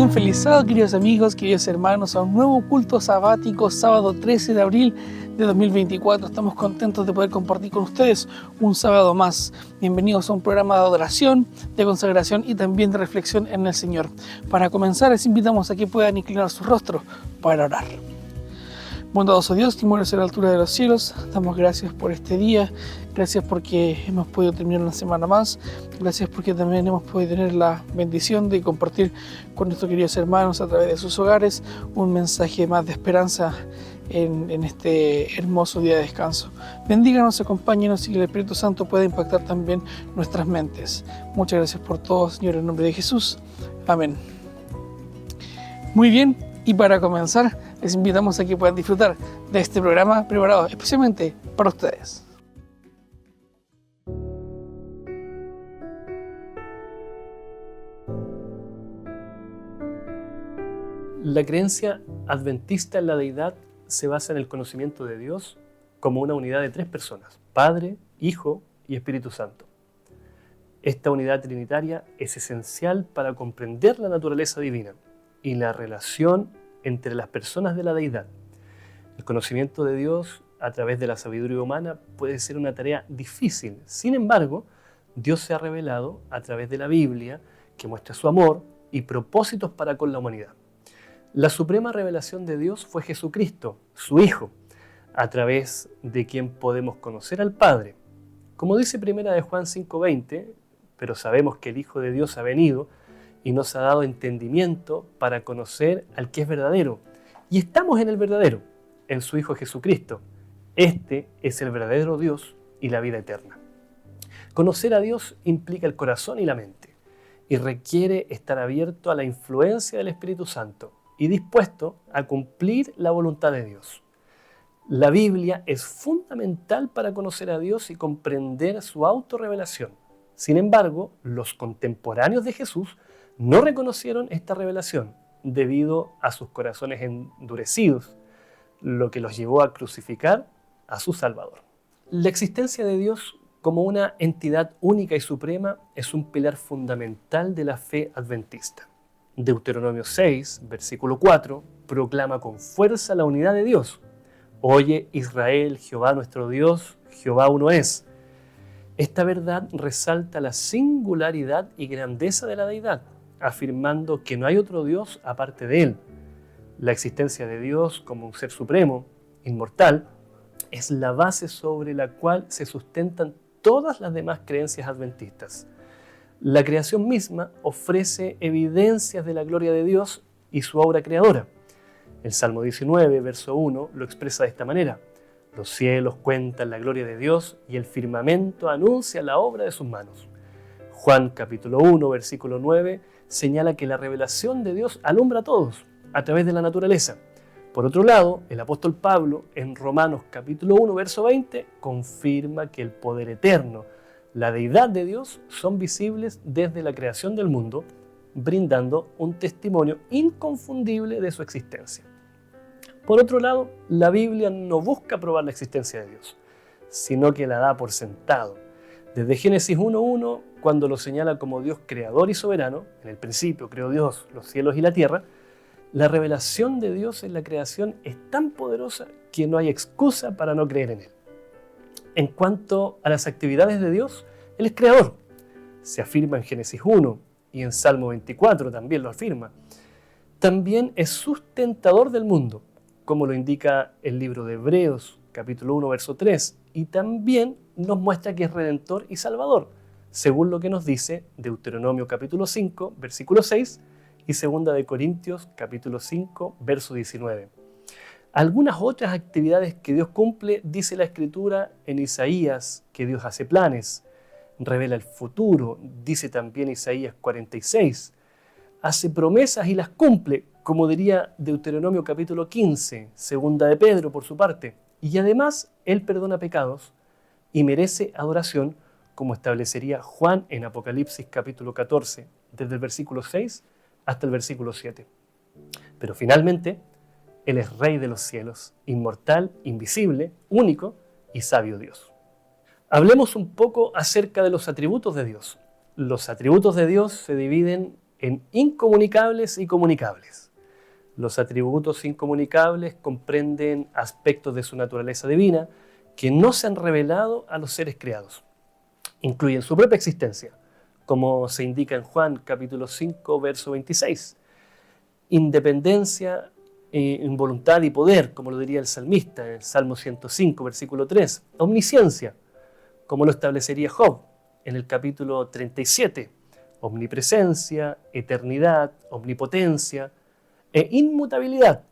Un feliz sábado, queridos amigos, queridos hermanos, a un nuevo culto sabático, sábado 13 de abril de 2024. Estamos contentos de poder compartir con ustedes un sábado más. Bienvenidos a un programa de adoración, de consagración y también de reflexión en el Señor. Para comenzar, les invitamos a que puedan inclinar su rostro para orar. Bondadoso Dios, que moras a la altura de los cielos, damos gracias por este día, gracias porque hemos podido terminar una semana más, gracias porque también hemos podido tener la bendición de compartir con nuestros queridos hermanos a través de sus hogares un mensaje más de esperanza en este hermoso día de descanso. Bendíganos, acompáñenos y que el Espíritu Santo pueda impactar también nuestras mentes. Muchas gracias por todo, Señor, en nombre de Jesús. Amén. Muy bien, y para comenzar, les invitamos a que puedan disfrutar de este programa preparado especialmente para ustedes. La creencia adventista en la deidad se basa en el conocimiento de Dios como una unidad de tres personas: Padre, Hijo y Espíritu Santo. Esta unidad trinitaria es esencial para comprender la naturaleza divina y la relación entre las personas de la deidad. El conocimiento de Dios a través de la sabiduría humana puede ser una tarea difícil. Sin embargo, Dios se ha revelado a través de la Biblia, que muestra su amor y propósitos para con la humanidad. La suprema revelación de Dios fue Jesucristo, su Hijo, a través de quien podemos conocer al Padre. Como dice 1 de Juan 5:20, pero sabemos que el Hijo de Dios ha venido y nos ha dado entendimiento para conocer al que es verdadero. Y estamos en el verdadero, en su Hijo Jesucristo. Este es el verdadero Dios y la vida eterna. Conocer a Dios implica el corazón y la mente, y requiere estar abierto a la influencia del Espíritu Santo y dispuesto a cumplir la voluntad de Dios. La Biblia es fundamental para conocer a Dios y comprender su autorrevelación. Sin embargo, los contemporáneos de Jesús no reconocieron esta revelación debido a sus corazones endurecidos, lo que los llevó a crucificar a su Salvador. La existencia de Dios como una entidad única y suprema es un pilar fundamental de la fe adventista. Deuteronomio 6, versículo 4, proclama con fuerza la unidad de Dios. Oye Israel, Jehová nuestro Dios, Jehová uno es. Esta verdad resalta la singularidad y grandeza de la deidad, afirmando que no hay otro Dios aparte de Él. La existencia de Dios como un ser supremo, inmortal, es la base sobre la cual se sustentan todas las demás creencias adventistas. La creación misma ofrece evidencias de la gloria de Dios y su obra creadora. El Salmo 19, verso 1, lo expresa de esta manera: los cielos cuentan la gloria de Dios y el firmamento anuncia la obra de sus manos. Juan capítulo 1, versículo 9, señala que la revelación de Dios alumbra a todos a través de la naturaleza. Por otro lado, el apóstol Pablo en Romanos capítulo 1, verso 20, confirma que el poder eterno, la deidad de Dios, son visibles desde la creación del mundo, brindando un testimonio inconfundible de su existencia. Por otro lado, la Biblia no busca probar la existencia de Dios, sino que la da por sentado. Desde Génesis 1:1, cuando lo señala como Dios creador y soberano, en el principio creó Dios los cielos y la tierra, la revelación de Dios en la creación es tan poderosa que no hay excusa para no creer en Él. En cuanto a las actividades de Dios, Él es creador. Se afirma en Génesis 1 y en Salmo 24 también lo afirma. También es sustentador del mundo, como lo indica el libro de Hebreos, capítulo 1, verso 3, y también nos muestra que es redentor y salvador, según lo que nos dice Deuteronomio capítulo 5, versículo 6, y 2 de Corintios capítulo 5, verso 19. Algunas otras actividades que Dios cumple, dice la Escritura en Isaías, que Dios hace planes, revela el futuro, dice también Isaías 46, hace promesas y las cumple, como diría Deuteronomio capítulo 15, 2 de Pedro por su parte, y además Él perdona pecados y merece adoración, como establecería Juan en Apocalipsis capítulo 14, desde el versículo 6 hasta el versículo 7. Pero finalmente, Él es Rey de los cielos, inmortal, invisible, único y sabio Dios. Hablemos un poco acerca de los atributos de Dios. Los atributos de Dios se dividen en incomunicables y comunicables. Los atributos incomunicables comprenden aspectos de su naturaleza divina que no se han revelado a los seres creados. Incluyen su propia existencia, como se indica en Juan capítulo 5, verso 26. Independencia en voluntad y poder, como lo diría el salmista en el Salmo 105, versículo 3. Omnisciencia, como lo establecería Job en el capítulo 37. Omnipresencia, eternidad, omnipotencia e inmutabilidad,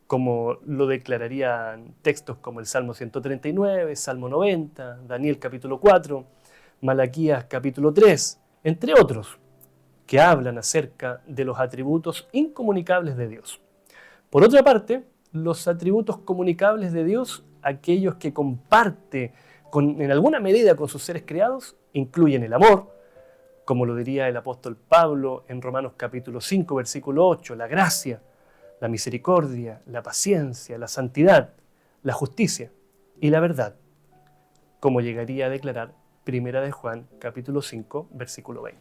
como lo declararían textos como el Salmo 139, Salmo 90, Daniel capítulo 4, Malaquías capítulo 3, entre otros, que hablan acerca de los atributos incomunicables de Dios. Por otra parte, los atributos comunicables de Dios, aquellos que comparte en alguna medida con sus seres creados, incluyen el amor, como lo diría el apóstol Pablo en Romanos capítulo 5, versículo 8, la gracia, la misericordia, la paciencia, la santidad, la justicia y la verdad, como llegaría a declarar Primera de Juan capítulo 5, versículo 20.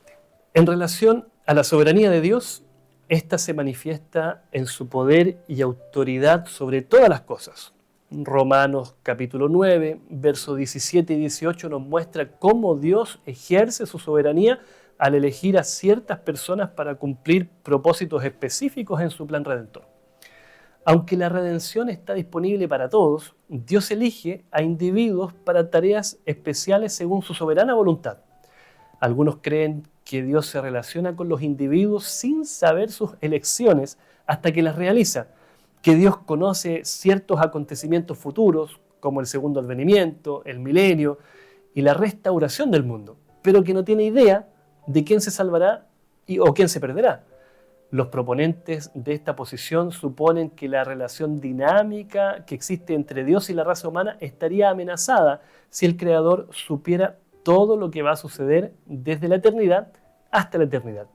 En relación a la soberanía de Dios, esta se manifiesta en su poder y autoridad sobre todas las cosas. Romanos capítulo 9, versos 17 y 18 nos muestra cómo Dios ejerce su soberanía al elegir a ciertas personas para cumplir propósitos específicos en su plan redentor. Aunque la redención está disponible para todos, Dios elige a individuos para tareas especiales según su soberana voluntad. Algunos creen que Dios se relaciona con los individuos sin saber sus elecciones hasta que las realiza, que Dios conoce ciertos acontecimientos futuros, como el segundo advenimiento, el milenio y la restauración del mundo, pero que no tiene idea de quién se salvará o quién se perderá. Los proponentes de esta posición suponen que la relación dinámica que existe entre Dios y la raza humana estaría amenazada si el Creador supiera todo lo que va a suceder desde la eternidad hasta la eternidad.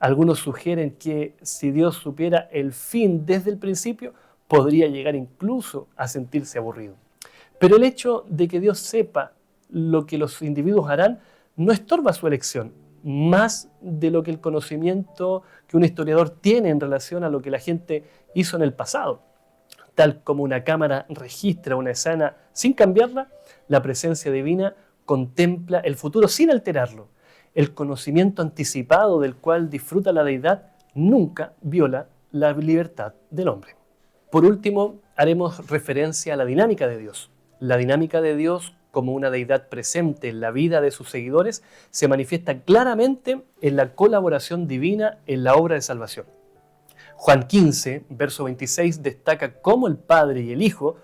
Algunos sugieren que si Dios supiera el fin desde el principio, podría llegar incluso a sentirse aburrido. Pero el hecho de que Dios sepa lo que los individuos harán no estorba su elección, más de lo que el conocimiento que un historiador tiene en relación a lo que la gente hizo en el pasado. Tal como una cámara registra una escena sin cambiarla, la presencia divina contempla el futuro sin alterarlo. El conocimiento anticipado del cual disfruta la deidad nunca viola la libertad del hombre. Por último, haremos referencia a la dinámica de Dios. La dinámica de Dios como una deidad presente en la vida de sus seguidores se manifiesta claramente en la colaboración divina en la obra de salvación. Juan 15, verso 26, destaca cómo el Padre y el Hijo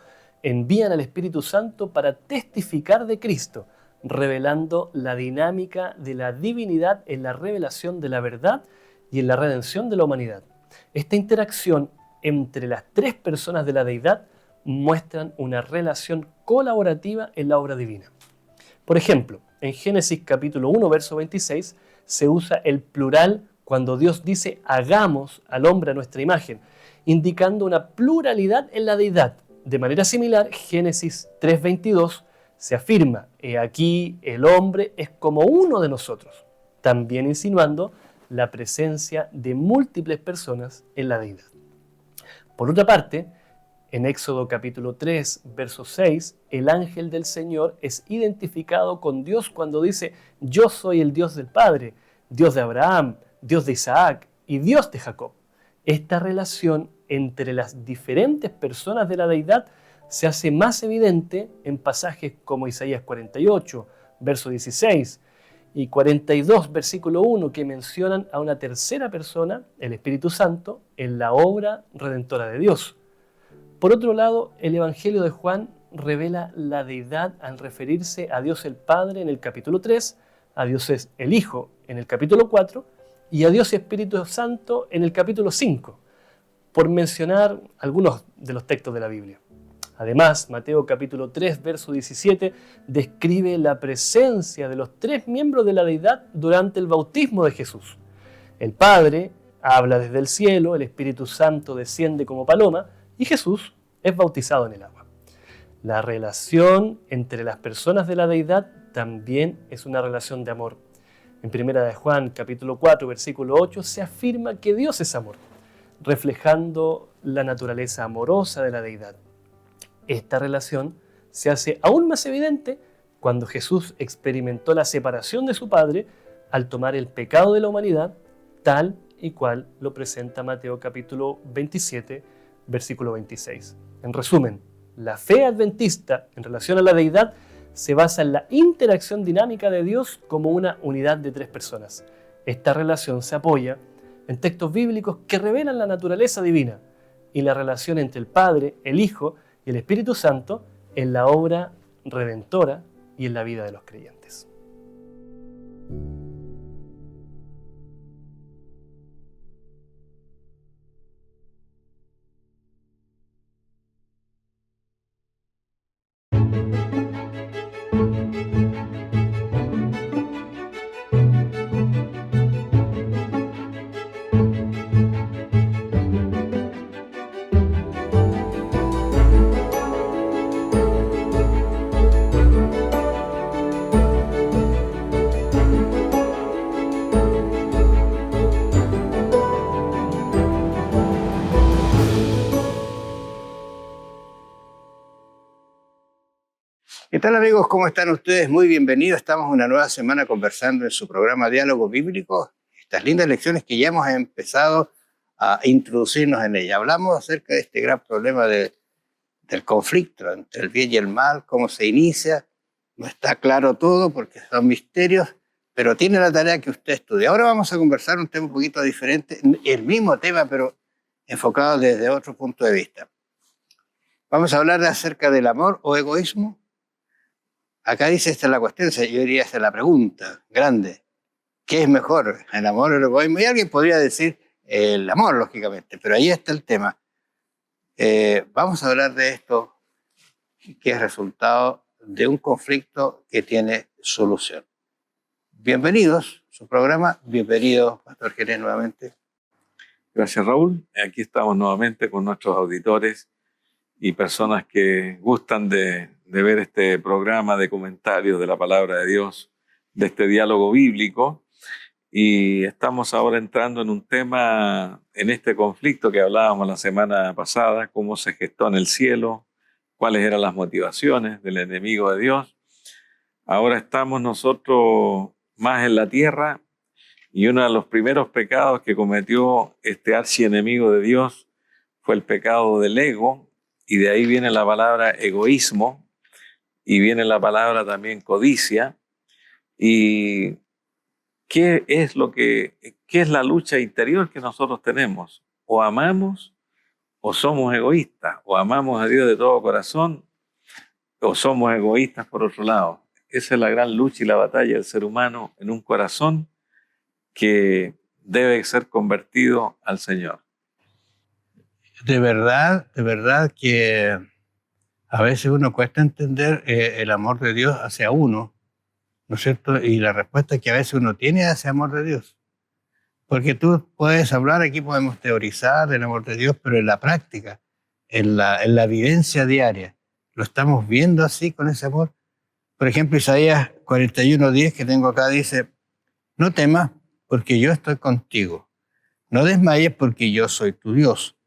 envían al Espíritu Santo para testificar de Cristo, revelando la dinámica de la divinidad en la revelación de la verdad y en la redención de la humanidad. Esta interacción entre las tres personas de la deidad muestran una relación colaborativa en la obra divina. Por ejemplo, en Génesis capítulo 1, verso 26, se usa el plural cuando Dios dice hagamos al hombre a nuestra imagen, indicando una pluralidad en la deidad. De manera similar, Génesis 3:22 se afirma, he aquí el hombre es como uno de nosotros, también insinuando la presencia de múltiples personas en la deidad. Por otra parte, en Éxodo capítulo 3, verso 6, el ángel del Señor es identificado con Dios cuando dice, yo soy el Dios del Padre, Dios de Abraham, Dios de Isaac y Dios de Jacob. Esta relación entre las diferentes personas de la deidad se hace más evidente en pasajes como Isaías 48, verso 16, y 42, versículo 1, que mencionan a una tercera persona, el Espíritu Santo, en la obra redentora de Dios. Por otro lado, el Evangelio de Juan revela la deidad al referirse a Dios el Padre en el capítulo 3, a Dios el Hijo en el capítulo 4 y a Dios Espíritu Santo en el capítulo 5, por mencionar algunos de los textos de la Biblia. Además, Mateo capítulo 3, verso 17, describe la presencia de los tres miembros de la deidad durante el bautismo de Jesús. El Padre habla desde el cielo, el Espíritu Santo desciende como paloma y Jesús es bautizado en el agua. La relación entre las personas de la deidad también es una relación de amor. En Primera de Juan, capítulo 4, versículo 8, se afirma que Dios es amor, reflejando la naturaleza amorosa de la deidad. Esta relación se hace aún más evidente cuando Jesús experimentó la separación de su Padre al tomar el pecado de la humanidad, tal y cual lo presenta Mateo capítulo 27, versículo 26. En resumen, la fe adventista en relación a la deidad se basa en la interacción dinámica de Dios como una unidad de tres personas. Esta relación se apoya en textos bíblicos que revelan la naturaleza divina y la relación entre el Padre, el Hijo y el Espíritu Santo en la obra redentora y en la vida de los creyentes. ¿Qué tal, amigos? ¿Cómo están ustedes? Muy bienvenidos. Estamos una nueva semana conversando en su programa Diálogo Bíblico. Estas lindas lecciones que ya hemos empezado a introducirnos en ella. Hablamos acerca de este gran problema del conflicto entre el bien y el mal, cómo se inicia. No está claro todo porque son misterios, pero tiene la tarea que usted estudie. Ahora vamos a conversar un tema un poquito diferente, el mismo tema, pero enfocado desde otro punto de vista. Vamos a hablar acerca del amor o egoísmo. Acá dice, esta es la cuestión, yo diría, esta es la pregunta grande. ¿Qué es mejor, el amor o el egoísmo? Y alguien podría decir el amor, lógicamente, pero ahí está el tema. Vamos a hablar de esto, que es resultado de un conflicto que tiene solución. Bienvenidos a su programa, bienvenido, Pastor Jerez, nuevamente. Gracias, Raúl. Aquí estamos nuevamente con nuestros auditores y personas que gustan de ver este programa de comentarios de la palabra de Dios, de este diálogo bíblico. Y estamos ahora entrando en un tema, en este conflicto que hablábamos la semana pasada, cómo se gestó en el cielo, cuáles eran las motivaciones del enemigo de Dios. Ahora estamos nosotros más en la tierra y uno de los primeros pecados que cometió este archienemigo de Dios fue el pecado del ego, y de ahí viene la palabra egoísmo, y viene la palabra también codicia. ¿Y qué es la lucha interior que nosotros tenemos? O amamos o somos egoístas, o amamos a Dios de todo corazón o somos egoístas por otro lado. Esa es la gran lucha y la batalla del ser humano en un corazón que debe ser convertido al Señor. De verdad que a veces uno cuesta entender el amor de Dios hacia uno, ¿no es cierto? Y la respuesta que a veces uno tiene es ese amor de Dios. Porque tú puedes hablar, aquí podemos teorizar del amor de Dios, pero en la práctica, en la vivencia diaria, lo estamos viendo así con ese amor. Por ejemplo, Isaías 41:10 que tengo acá dice, no temas porque yo estoy contigo, no desmayes porque yo soy tu Dios,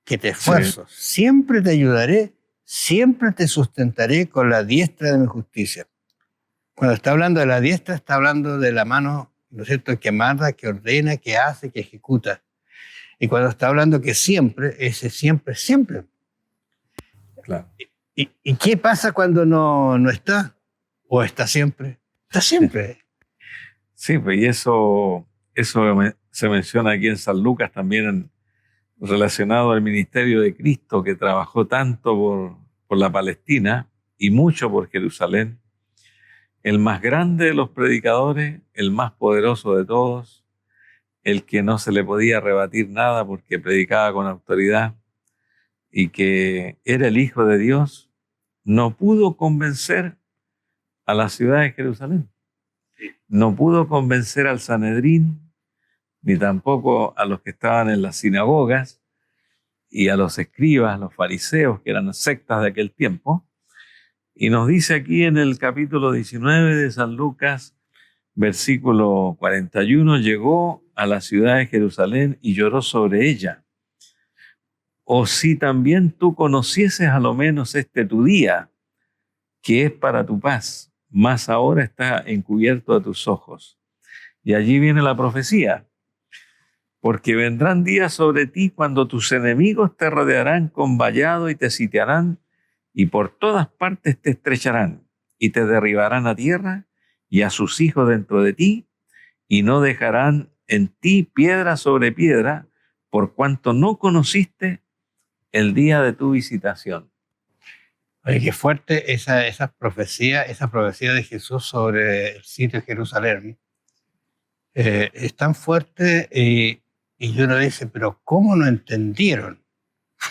que te esfuerzo, siempre te ayudaré, siempre te sustentaré con la diestra de mi justicia. Cuando está hablando de la diestra, está hablando de la mano, ¿no es cierto?, que manda, que ordena, que hace, que ejecuta. Y cuando está hablando que siempre, ese siempre, siempre. Claro. ¿Y qué pasa cuando no está? ¿O está siempre? Está siempre. Sí, pues y eso se menciona aquí en San Lucas también relacionado al ministerio de Cristo, que trabajó tanto por la Palestina y mucho por Jerusalén. El más grande de los predicadores, el más poderoso de todos, el que no se le podía rebatir nada porque predicaba con autoridad y que era el Hijo de Dios, no pudo convencer a la ciudad de Jerusalén. No pudo convencer al Sanedrín, ni tampoco a los que estaban en las sinagogas y a los escribas, los fariseos, que eran sectas de aquel tiempo. Y nos dice aquí en el capítulo 19 de San Lucas versículo 41, llegó a la ciudad de Jerusalén y lloró sobre ella. O si también tú conocieses a lo menos este tu día, que es para tu paz, mas ahora está encubierto a tus ojos. Y allí viene la profecía. Porque vendrán días sobre ti cuando tus enemigos te rodearán con vallado y te sitiarán, y por todas partes te estrecharán, y te derribarán a tierra, y a sus hijos dentro de ti, y no dejarán en ti piedra sobre piedra, por cuanto no conociste el día de tu visitación. Oye, qué fuerte esa profecía de Jesús sobre el sitio de Jerusalén. Es tan fuerte y uno dice, pero ¿cómo no entendieron?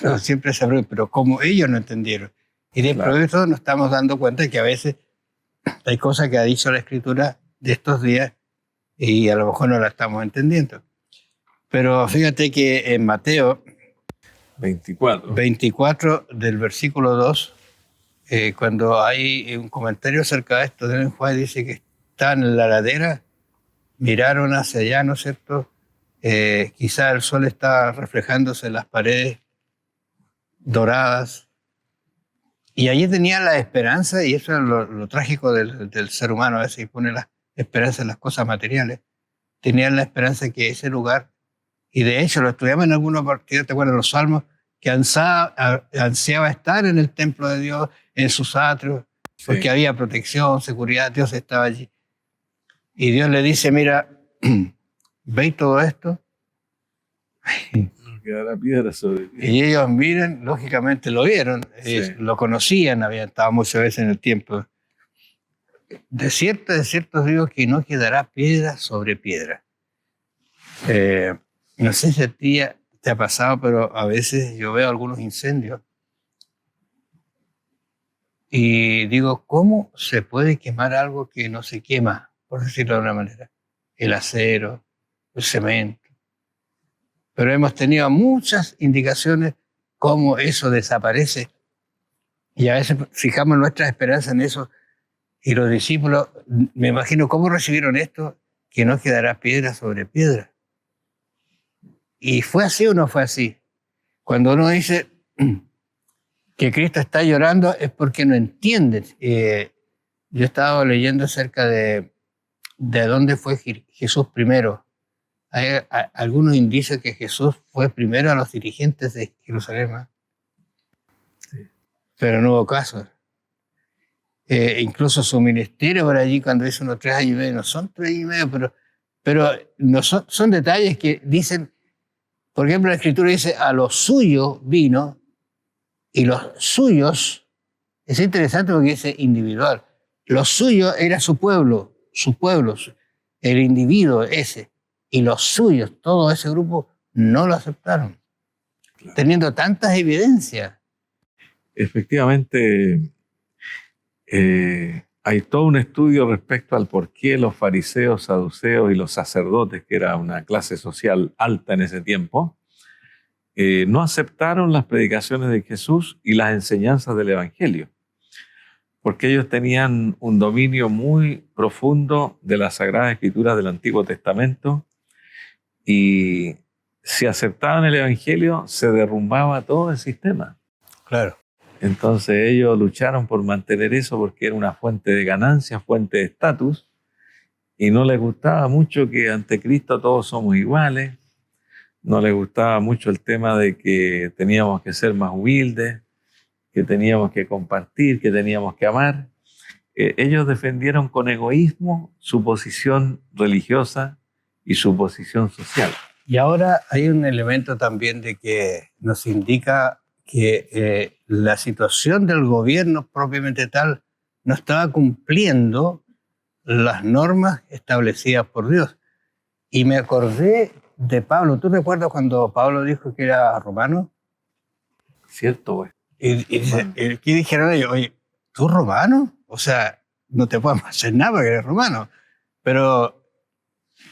No, siempre se pregunta, pero ¿cómo ellos no entendieron? Y dentro de eso nos estamos dando cuenta de que a veces hay cosas que ha dicho la Escritura de estos días y a lo mejor no la estamos entendiendo. Pero fíjate que en Mateo 24 del versículo 2, cuando hay un comentario acerca de esto, Ellen White dice que están en la ladera, miraron hacia allá, ¿no es cierto? Quizá el sol está reflejándose en las paredes doradas. Y allí tenía la esperanza, y eso es lo trágico del ser humano, a veces pone la esperanza en las cosas materiales. Tenían la esperanza que ese lugar, y de hecho lo estudiamos en algunos partidos, ¿te acuerdas? Los salmos, que ansiaba estar en el templo de Dios, en sus atrios, porque había protección, seguridad, Dios estaba allí. Y Dios le dice, mira, ¿veis todo esto? Quedará piedra sobre ti. Y ellos miren, lógicamente lo vieron, lo conocían, habían estado muchas veces en el tiempo. De cierto digo que no quedará piedra sobre piedra. No sé si a ti te ha pasado, pero a veces yo veo algunos incendios y digo, ¿cómo se puede quemar algo que no se quema? Por decirlo de una manera. El acero, el cemento. Pero hemos tenido muchas indicaciones cómo eso desaparece. Y a veces fijamos nuestra esperanza en eso. Y los discípulos, me imagino cómo recibieron esto, que no quedará piedra sobre piedra. ¿Y fue así o no fue así? Cuando uno dice que Cristo está llorando es porque no entiende. Yo he estado leyendo acerca de dónde fue Jesús primero. Hay algunos indicios que Jesús fue primero a los dirigentes de Jerusalén, pero no hubo caso. Incluso su ministerio por allí, cuando dice unos 3 años y medio, no son 3 años y medio, pero no son detalles que dicen, por ejemplo, la Escritura dice, a los suyos vino, y los suyos, es interesante porque dice individual, los suyos era su pueblo, el individuo ese, y los suyos, todo ese grupo, no lo aceptaron, teniendo tantas evidencias. Efectivamente, hay todo un estudio respecto al por qué los fariseos, saduceos y los sacerdotes, que era una clase social alta en ese tiempo, no aceptaron las predicaciones de Jesús y las enseñanzas del Evangelio, porque ellos tenían un dominio muy profundo de las Sagradas Escrituras del Antiguo Testamento, y si aceptaban el Evangelio se derrumbaba todo el sistema. Claro. Entonces ellos lucharon por mantener eso porque era una fuente de ganancia, fuente de estatus, y no les gustaba mucho que ante Cristo todos somos iguales, no les gustaba mucho el tema de que teníamos que ser más humildes, que teníamos que compartir, que teníamos que amar. Ellos defendieron con egoísmo su posición religiosa y su posición social. Y ahora hay un elemento también de que nos indica que la situación del gobierno propiamente tal no estaba cumpliendo las normas establecidas por Dios. Y me acordé de Pablo. ¿Tú recuerdas cuando Pablo dijo que era romano? Cierto, güey. Y ¿qué dijeron ellos? Oye, ¿tú romano? O sea, no te podemos hacer nada porque eres romano. Pero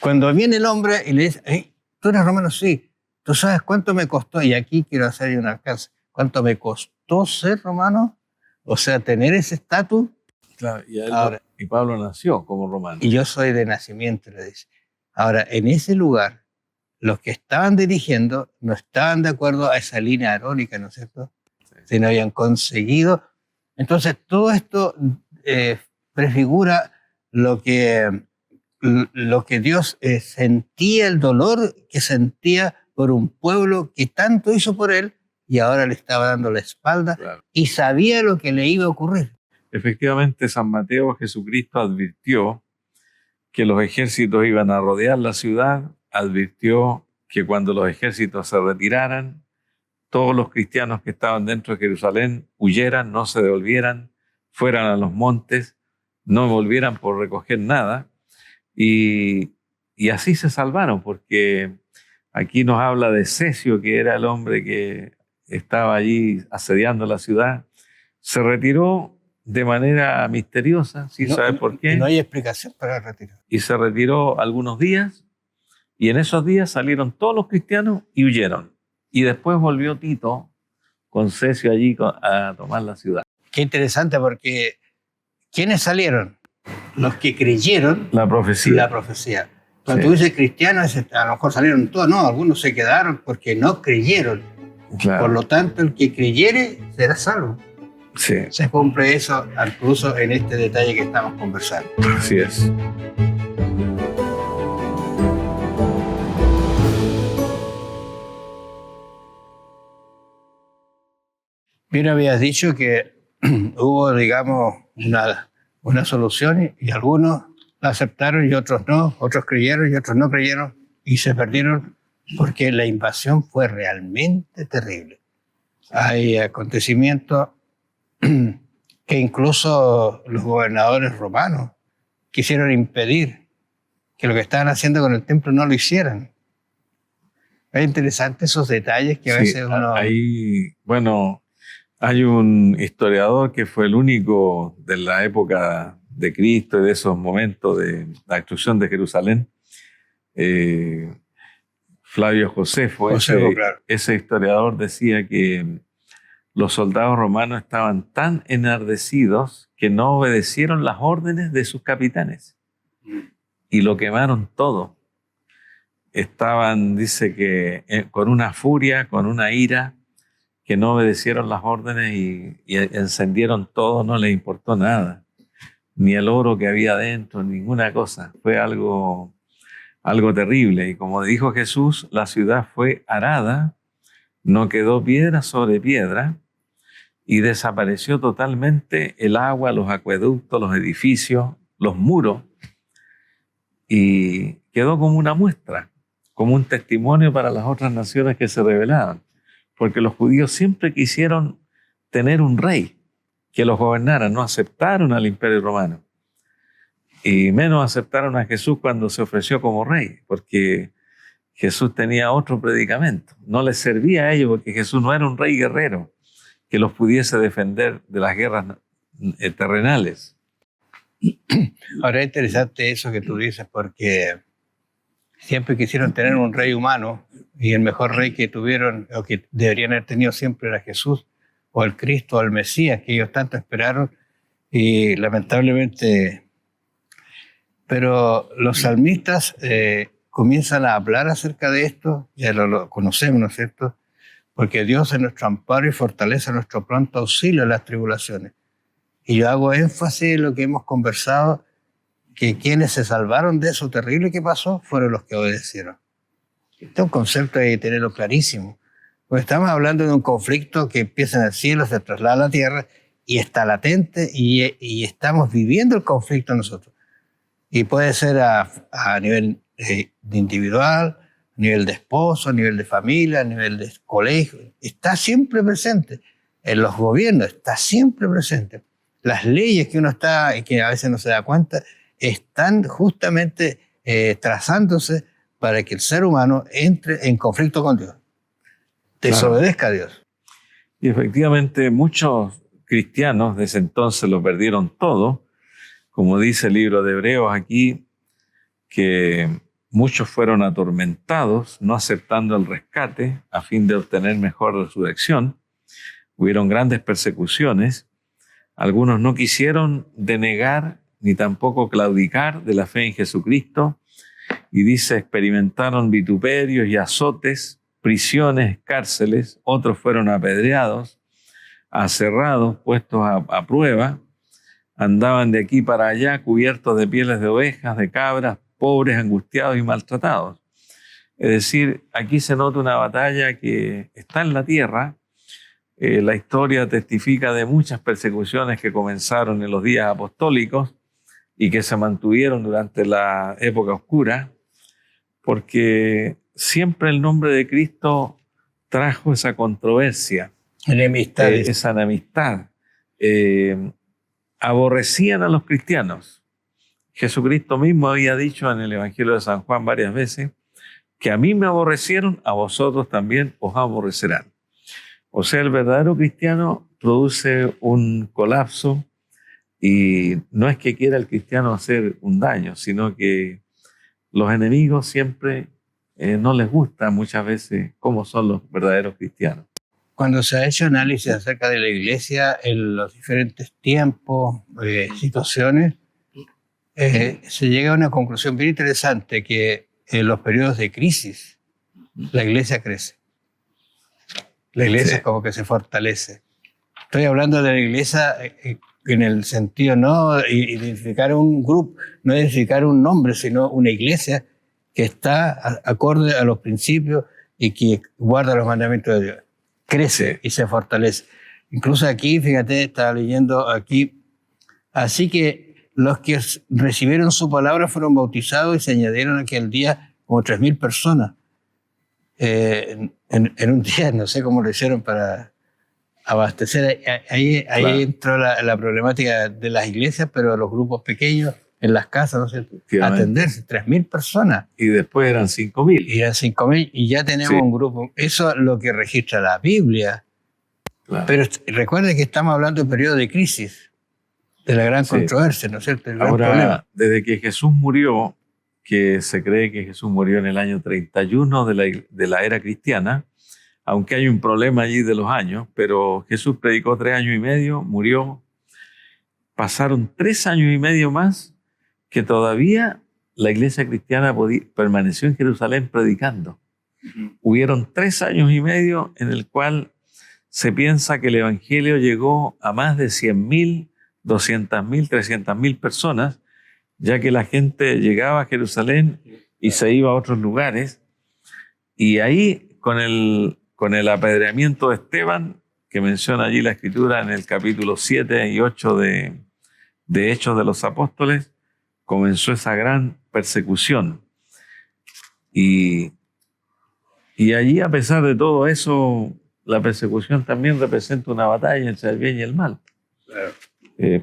cuando viene el hombre y le dice, hey, ¿tú eres romano? Sí. ¿Tú sabes cuánto me costó? Y aquí quiero hacer un alcance. ¿Cuánto me costó ser romano? O sea, tener ese estatus. Claro, y Y Pablo nació como romano. Y yo soy de nacimiento, le dice. Ahora, en ese lugar, los que estaban dirigiendo no estaban de acuerdo a esa línea arónica, ¿no es cierto? Si no habían conseguido. Entonces, todo esto prefigura lo que Dios sentía, el dolor que sentía por un pueblo que tanto hizo por él y ahora le estaba dando la espalda, claro, y sabía lo que le iba a ocurrir. Efectivamente, San Mateo, Jesucristo advirtió que los ejércitos iban a rodear la ciudad, advirtió que cuando los ejércitos se retiraran, todos los cristianos que estaban dentro de Jerusalén huyeran, no se devolvieran, fueran a los montes, no volvieran por recoger nada. Y así se salvaron, porque aquí nos habla de Cesio, que era el hombre que estaba allí asediando la ciudad. Se retiró de manera misteriosa, sin saber por qué. No hay explicación para el retiro. Y se retiró algunos días, y en esos días salieron todos los cristianos y huyeron. Y después volvió Tito con Cesio allí a tomar la ciudad. Qué interesante, porque ¿quiénes salieron? Los que creyeron la profecía. Cuando tú dices cristianos, a lo mejor salieron todos, no, algunos se quedaron porque no creyeron. Claro. Por lo tanto, el que creyere será salvo. Sí. Se cumple eso incluso en este detalle que estamos conversando. Así es. Bien, habías dicho que hubo, digamos, una solución y algunos la aceptaron y otros no, otros creyeron y otros no creyeron y se perdieron porque la invasión fue realmente terrible. Hay acontecimientos que incluso los gobernadores romanos quisieron impedir que lo que estaban haciendo con el templo no lo hicieran. Es interesante esos detalles que a veces uno... Hay un historiador que fue el único de la época de Cristo y de esos momentos de la destrucción de Jerusalén. Flavio Josefo, claro. Ese historiador decía que los soldados romanos estaban tan enardecidos que no obedecieron las órdenes de sus capitanes y lo quemaron todo. Estaban, dice que con una furia, con una ira, que no obedecieron las órdenes y encendieron todo, no les importó nada, ni el oro que había dentro, ninguna cosa. Fue algo terrible. Y como dijo Jesús, la ciudad fue arada, no quedó piedra sobre piedra, y desapareció totalmente el agua, los acueductos, los edificios, los muros, y quedó como una muestra, como un testimonio para las otras naciones que se rebelaban. Porque los judíos siempre quisieron tener un rey que los gobernara, no aceptaron al Imperio Romano. Y menos aceptaron a Jesús cuando se ofreció como rey, porque Jesús tenía otro predicamento. No les servía a ellos porque Jesús no era un rey guerrero que los pudiese defender de las guerras terrenales. Ahora es interesante eso que tú dices, porque siempre quisieron tener un rey humano y el mejor rey que tuvieron o que deberían haber tenido siempre era Jesús o el Cristo o el Mesías que ellos tanto esperaron y lamentablemente. Pero los salmistas comienzan a hablar acerca de esto, ya lo conocemos, ¿no es cierto? Porque Dios es nuestro amparo y fortaleza, nuestro pronto auxilio en las tribulaciones. Y yo hago énfasis en lo que hemos conversado, que quienes se salvaron de eso terrible que pasó fueron los que obedecieron. Este es un concepto que hay que tenerlo clarísimo. Porque estamos hablando de un conflicto que empieza en el cielo, se traslada a la tierra y está latente y estamos viviendo el conflicto nosotros. Y puede ser a nivel de individual, a nivel de esposo, a nivel de familia, a nivel de colegio. Está siempre presente. En los gobiernos está siempre presente. Las leyes que uno está y que a veces no se da cuenta están justamente trazándose para que el ser humano entre en conflicto con Dios, desobedezca a Dios. Y efectivamente muchos cristianos de ese entonces lo perdieron todo, como dice el libro de Hebreos aquí, que muchos fueron atormentados, no aceptando el rescate a fin de obtener mejor resurrección. Hubieron grandes persecuciones. Algunos no quisieron denegar ni tampoco claudicar de la fe en Jesucristo. Y dice, experimentaron vituperios y azotes, prisiones, cárceles, otros fueron apedreados, aserrados, puestos a prueba, andaban de aquí para allá cubiertos de pieles de ovejas, de cabras, pobres, angustiados y maltratados. Es decir, aquí se nota una batalla que está en la tierra. La historia testifica de muchas persecuciones que comenzaron en los días apostólicos y que se mantuvieron durante la época oscura, porque siempre el nombre de Cristo trajo esa controversia, esa enemistad. Aborrecían a los cristianos. Jesucristo mismo había dicho en el Evangelio de San Juan varias veces que a mí me aborrecieron, a vosotros también os aborrecerán. O sea, el verdadero cristiano produce un colapso y no es que quiera el cristiano hacer un daño, sino que los enemigos siempre no les gusta muchas veces cómo son los verdaderos cristianos. Cuando se ha hecho análisis acerca de la iglesia en los diferentes tiempos, situaciones, se llega a una conclusión bien interesante, que en los periodos de crisis la iglesia crece. La iglesia es como que se fortalece. Estoy hablando de la iglesia en el sentido no identificar un grupo, no identificar un nombre, sino una iglesia que está acorde a los principios y que guarda los mandamientos de Dios. Crece y se fortalece. Incluso aquí, fíjate, estaba leyendo aquí, así que los que recibieron su palabra fueron bautizados y se añadieron aquel día como 3,000 personas. En un día, no sé cómo lo hicieron para abastecer. Ahí claro, entró la problemática de las iglesias, pero los grupos pequeños, en las casas, ¿no es cierto? Atenderse, 3,000 personas. Y después eran 5,000. Y eran 5,000 y ya tenemos un grupo. Eso es lo que registra la Biblia. Claro. Pero recuerden que estamos hablando de periodo de crisis, de la gran controversia, ¿no es cierto? El gran problema. Desde que Jesús murió, que se cree que Jesús murió en el año 31 de la era cristiana, aunque hay un problema allí de los años, pero Jesús predicó 3 años y medio, murió, pasaron 3 años y medio más que todavía la iglesia cristiana permaneció en Jerusalén predicando. Hubieron 3 años y medio en el cual se piensa que el evangelio llegó a más de 100,000, 200,000, 300,000 personas, ya que la gente llegaba a Jerusalén y se iba a otros lugares. Y ahí, con el apedreamiento de Esteban, que menciona allí la Escritura en el capítulo 7 y 8 de Hechos de los Apóstoles, comenzó esa gran persecución. Y allí, a pesar de todo eso, la persecución también representa una batalla entre el bien y el mal. Claro.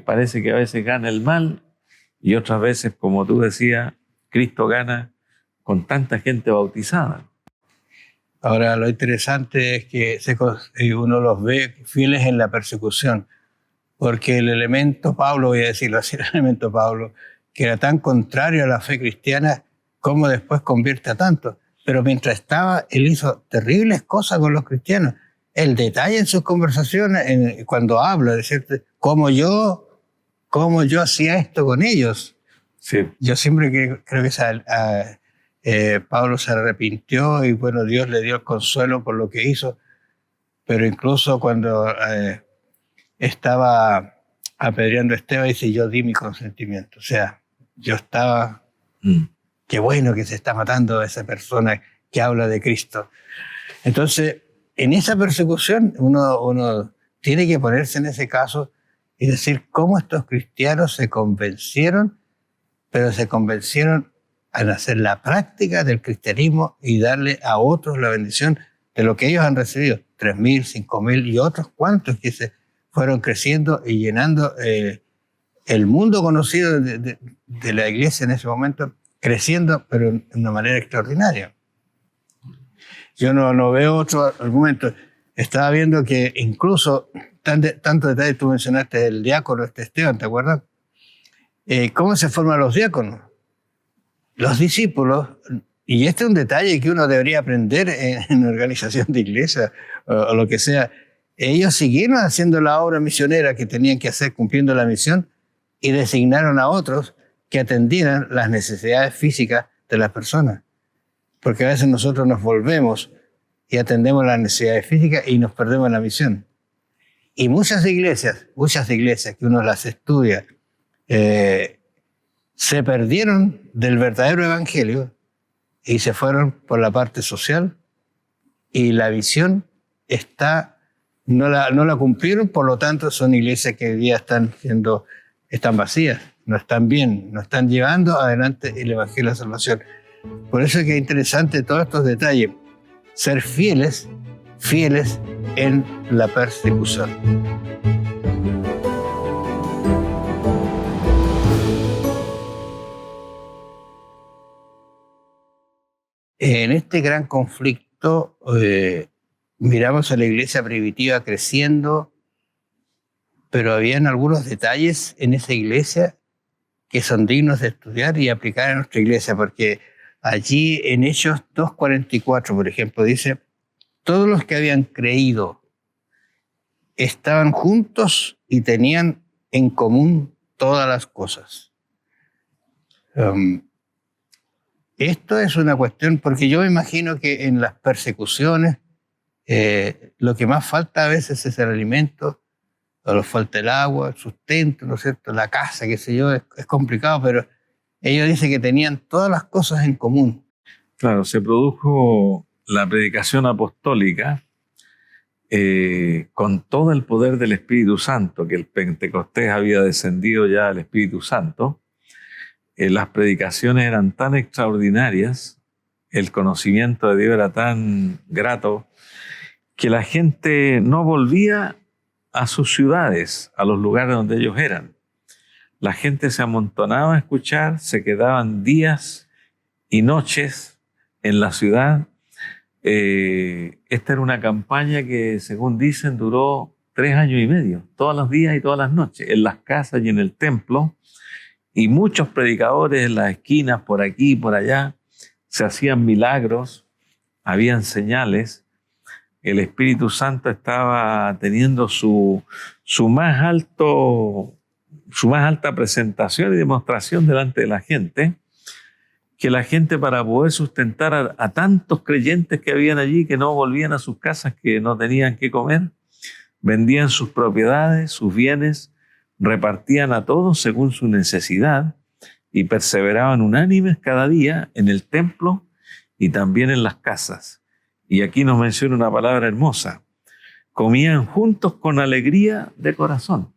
Parece que a veces gana el mal y otras veces, como tú decías, Cristo gana con tanta gente bautizada. Ahora, lo interesante es que uno los ve fieles en la persecución, porque el elemento Pablo, voy a decirlo así, el elemento Pablo, que era tan contrario a la fe cristiana, cómo después convierte a tantos. Pero mientras estaba, él hizo terribles cosas con los cristianos. El detalle en sus conversaciones, cuando habla, de decirte, cómo yo hacía esto con ellos. Sí. Yo siempre creo que Pablo se arrepintió y bueno, Dios le dio el consuelo por lo que hizo. Pero incluso cuando estaba apedreando a Esteban, dice, yo di mi consentimiento. O sea, yo estaba... Qué bueno que se está matando a esa persona que habla de Cristo. Entonces, en esa persecución, uno tiene que ponerse en ese caso y decir cómo estos cristianos se convencieron, pero se convencieron al hacer la práctica del cristianismo y darle a otros la bendición de lo que ellos han recibido. 3,000, 5,000 y otros cuantos que se fueron creciendo y llenando el mundo conocido de la iglesia en ese momento, creciendo, pero de una manera extraordinaria. Yo no veo otro argumento. Estaba viendo que incluso, tanto detalle, tú mencionaste el diácono, Esteban, ¿te acuerdas? ¿Cómo se forman los diáconos? Los discípulos, y este es un detalle que uno debería aprender en organización de iglesia o lo que sea, ellos siguieron haciendo la obra misionera que tenían que hacer cumpliendo la misión, y designaron a otros que atendieran las necesidades físicas de las personas. Porque a veces nosotros nos volvemos y atendemos las necesidades físicas y nos perdemos la misión. Y muchas iglesias que uno las estudia, se perdieron del verdadero evangelio y se fueron por la parte social, y la visión no la cumplieron. Por lo tanto, son iglesias que hoy día están vacías, no están bien, no están llevando adelante el evangelio de la salvación. Por eso es que es interesante todos estos detalles, ser fieles en la persecución. En este gran conflicto miramos a la iglesia primitiva creciendo, pero habían algunos detalles en esa iglesia que son dignos de estudiar y aplicar en nuestra iglesia, porque allí en Hechos 2:44, por ejemplo, dice: todos los que habían creído estaban juntos y tenían en común todas las cosas. Esto es una cuestión, porque yo me imagino que en las persecuciones lo que más falta a veces es el alimento, o nos falta el agua, el sustento, ¿no es cierto?, la casa, qué sé yo, es complicado, pero ellos dicen que tenían todas las cosas en común. Claro, se produjo la predicación apostólica con todo el poder del Espíritu Santo, que el Pentecostés había descendido ya al Espíritu Santo. Las predicaciones eran tan extraordinarias, el conocimiento de Dios era tan grato, que la gente no volvía a sus ciudades, a los lugares donde ellos eran. La gente se amontonaba a escuchar, se quedaban días y noches en la ciudad. Esta era una campaña que, según dicen, duró 3 años y medio, todos los días y todas las noches, en las casas y en el templo. Y muchos predicadores en las esquinas, por aquí y por allá, se hacían milagros, habían señales. El Espíritu Santo estaba teniendo su más alta presentación y demostración delante de la gente, que la gente, para poder sustentar a tantos creyentes que habían allí, que no volvían a sus casas, que no tenían qué comer, vendían sus propiedades, sus bienes, repartían a todos según su necesidad y perseveraban unánimes cada día en el templo y también en las casas. Y aquí nos menciona una palabra hermosa: comían juntos con alegría de corazón.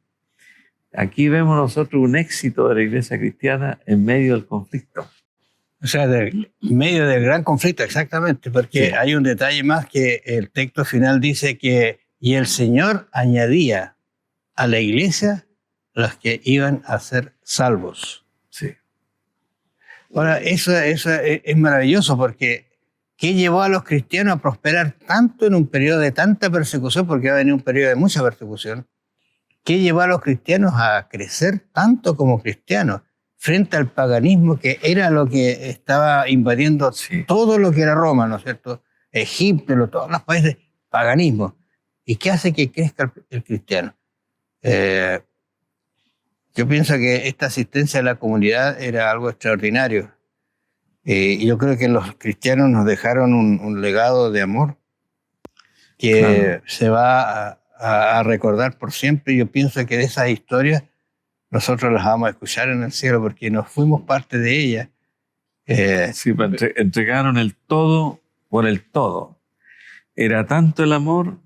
Aquí vemos nosotros un éxito de la iglesia cristiana en medio del conflicto. O sea, en medio del gran conflicto, exactamente, porque sí, hay un detalle más, que el texto final dice que y el Señor añadía a la iglesia los que iban a ser salvos. Sí. Ahora, eso es maravilloso, porque ¿qué llevó a los cristianos a prosperar tanto en un periodo de tanta persecución? Porque va a venir un periodo de mucha persecución. ¿Qué llevó a los cristianos a crecer tanto como cristianos frente al paganismo, que era lo que estaba invadiendo todo lo que era Roma, ¿no es cierto? Egipto, todos los países, paganismo. ¿Y qué hace que crezca el cristiano? Yo pienso que esta asistencia a la comunidad era algo extraordinario. Y yo creo que los cristianos nos dejaron un legado de amor que se va a recordar por siempre. Yo pienso que de esas historias nosotros las vamos a escuchar en el cielo, porque nos fuimos parte de ellas. Sí, entregaron el todo por el todo. Era tanto el amor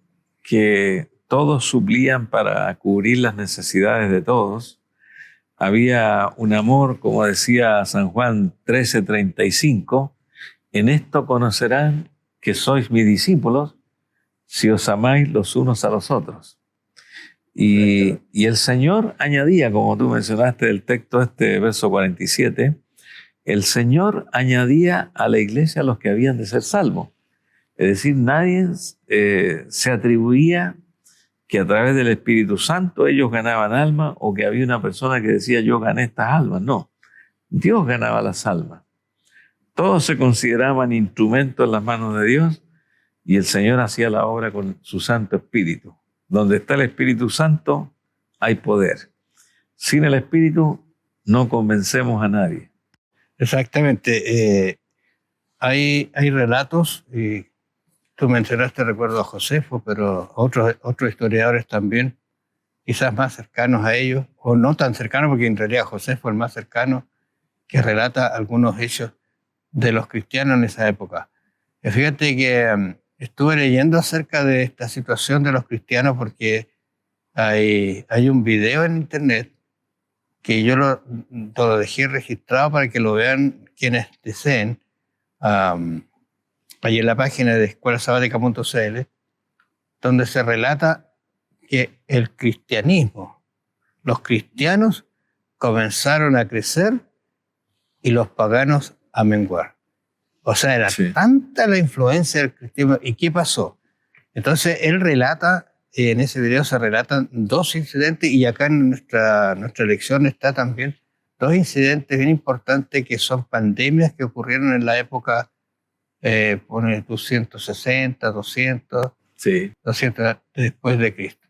que todos suplían para cubrir las necesidades de todos. Había un amor, como decía San Juan 13:35, en esto conocerán que sois mis discípulos, si os amáis los unos a los otros. Y el Señor añadía, como tú mencionaste del texto verso 47, el Señor añadía a la iglesia a los que habían de ser salvos. Es decir, nadie se atribuía que a través del Espíritu Santo ellos ganaban almas, o que había una persona que decía yo gané estas almas. No, Dios ganaba las almas. Todos se consideraban instrumentos en las manos de Dios, y el Señor hacía la obra con su Santo Espíritu. Donde está el Espíritu Santo hay poder. Sin el Espíritu no convencemos a nadie. Exactamente. Hay relatos, y tú mencionaste, recuerdo a Josefo, pero otros historiadores también, quizás más cercanos a ellos, o no tan cercanos, porque en realidad Josefo es el más cercano, que relata algunos hechos de los cristianos en esa época. Y fíjate que estuve leyendo acerca de esta situación de los cristianos porque hay un video en internet que yo lo dejé registrado para que lo vean quienes deseen, ahí en la página de escuelasabática.cl, donde se relata que el cristianismo, los cristianos comenzaron a crecer y los paganos a menguar. O sea, era tanta la influencia del cristianismo. ¿Y qué pasó? Entonces, él relata, en ese video se relatan dos incidentes, y acá en nuestra lección está también dos incidentes bien importantes que son pandemias que ocurrieron en la época, pone 260, 200, 200 después de Cristo.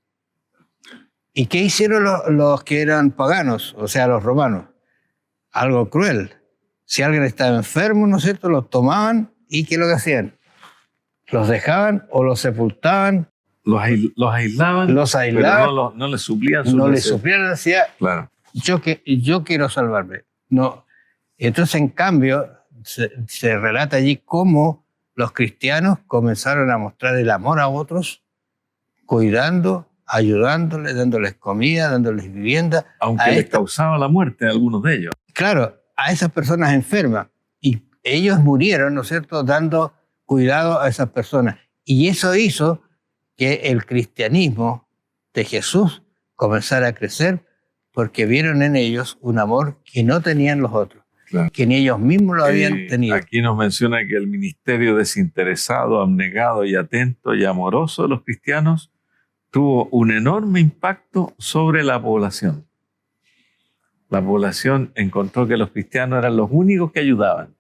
¿Y qué hicieron los que eran paganos, o sea, los romanos? Algo cruel. Si alguien estaba enfermo, ¿no es cierto?, los tomaban y ¿qué es lo que hacían? Los dejaban o los sepultaban. Los aislaban, pero no les suplían su necesidad. No les suplían la necesidad. Claro. Yo quiero salvarme. No. Entonces, en cambio, se relata allí cómo los cristianos comenzaron a mostrar el amor a otros, cuidando, ayudándoles, dándoles comida, dándoles vivienda. Aunque les causaba la muerte a algunos de ellos. Claro, a esas personas enfermas. Y ellos murieron, ¿no es cierto?, dando cuidado a esas personas. Y eso hizo que el cristianismo de Jesús comenzara a crecer, porque vieron en ellos un amor que no tenían los otros, claro, que ni ellos mismos lo habían tenido. Aquí nos menciona que el ministerio desinteresado, abnegado y atento y amoroso de los cristianos tuvo un enorme impacto sobre la población. La población encontró que los cristianos eran los únicos que ayudaban.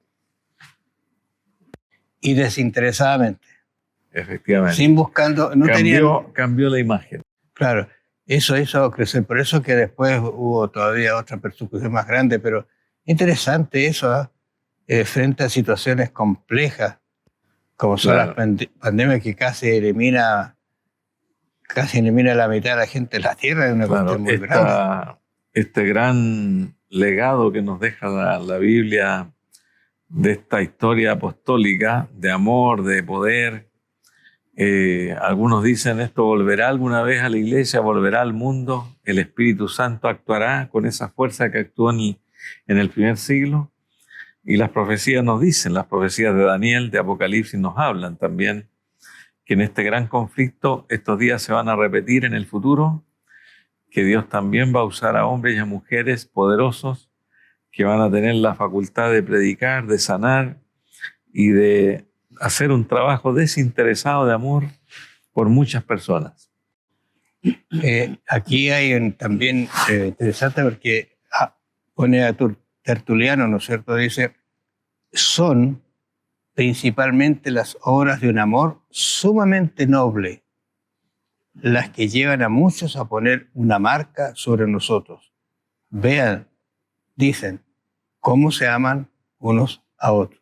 Y desinteresadamente. Efectivamente. Sin buscando... Cambió la imagen. Claro, eso hizo crecer. Por eso que después hubo todavía otra persecución más grande, pero interesante eso, frente a situaciones complejas, como son las pandemias que casi elimina la mitad de la gente de la Tierra. Es una cuestión muy grande. Este gran legado que nos deja la Biblia de esta historia apostólica de amor, de poder. Algunos dicen, esto volverá alguna vez a la iglesia, volverá al mundo, el Espíritu Santo actuará con esa fuerza que actuó en el primer siglo. Y las profecías nos dicen, las profecías de Daniel, de Apocalipsis nos hablan también, que en este gran conflicto estos días se van a repetir en el futuro, que Dios también va a usar a hombres y a mujeres poderosos que van a tener la facultad de predicar, de sanar y de hacer un trabajo desinteresado de amor por muchas personas. Aquí hay también interesante, porque pone a Tertuliano, ¿no es cierto? Dice, son principalmente las obras de un amor sumamente noble las que llevan a muchos a poner una marca sobre nosotros. Vean, dicen, cómo se aman unos a otros.